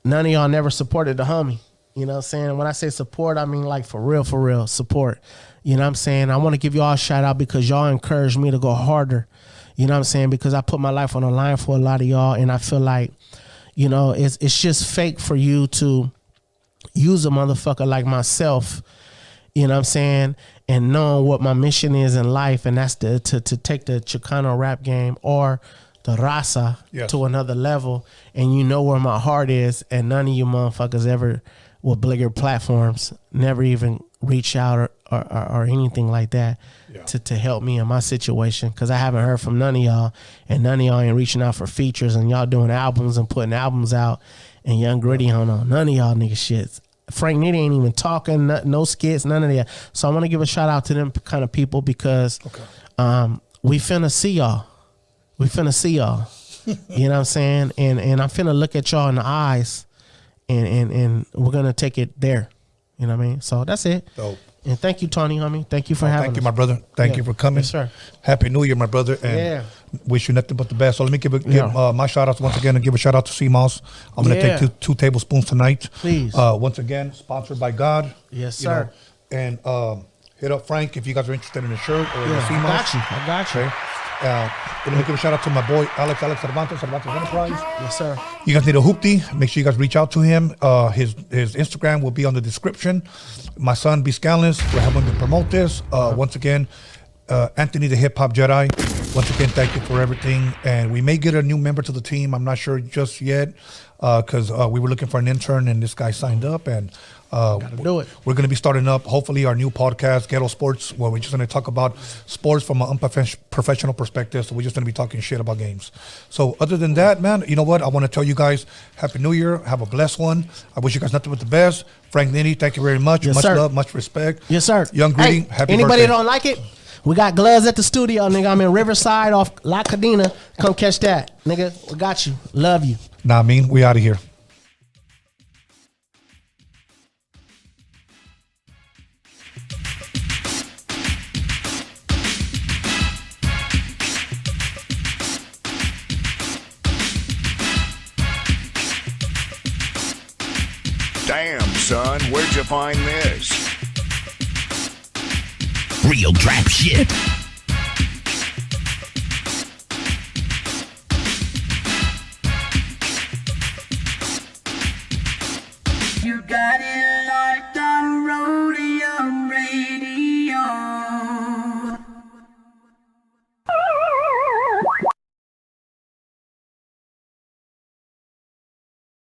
none of y'all never supported the homie. You know what I'm saying? When I say support, I mean like for real support. You know what I'm saying? I want to give y'all a shout out because y'all encouraged me to go harder. You know what I'm saying? Because I put my life on the line for a lot of y'all, and I feel like, it's just fake for you to use a motherfucker like myself, you know what I'm saying, and knowing what my mission is in life, and that's to take the Chicano rap game or the Raza to another level, and you know where my heart is, and none of you motherfuckers ever with bigger platforms never even reach out or anything like that to help me in my situation, because I haven't heard from none of y'all, and none of y'all ain't reaching out for features, and y'all doing albums and putting albums out, and Young Gritty on none of y'all nigga shits. Franknitty ain't even talking, no skits, none of that. So I want to give a shout out to them kind of people because we finna see y'all. You know what I'm saying? And I'm finna look at y'all in the eyes, and we're gonna take it there. You know what I mean? So that's it. Dope. And thank you, Tony, homie. Thank you for having us. Thank you, my brother. Thank you for coming. Yes, sir. Happy New Year, my brother. And wish you nothing but the best. So let me give my shout outs once again and give a shout out to CMOS. I'm going to take two tablespoons tonight. Please. Once again, sponsored by God. Yes, sir. And hit up Frank if you guys are interested in the shirt or the CMOS. I got you. Okay. Let me give a shout out to my boy Alex Cervantes Enterprise. Yes, sir. You guys need a hoopty. Make sure you guys reach out to him. His Instagram will be on the description. My son B Scalens, we're helping to promote this. Once again, Anthony the Hip Hop Jedi. Once again, thank you for everything. And we may get a new member to the team. I'm not sure just yet because we were looking for an intern and this guy signed up. And do it. We're going to be starting up, hopefully, our new podcast, Ghetto Sports, where we're just going to talk about sports from an unprofessional perspective. So we're just going to be talking shit about games. So other than that, man, you know what? I want to tell you guys, Happy New Year. Have a blessed one. I wish you guys nothing but the best. Franknitty, thank you very much. Yes, much sir. love, much respect. Yes, sir. Young Greeting, happy anybody birthday. that don't like it, we got gloves at the studio, nigga. I'm in Riverside off La Cadena. Come catch that, nigga. We got you. Love you. Nah, I mean, we out of here. Damn, son, where'd you find this? Real trap shit. You got it.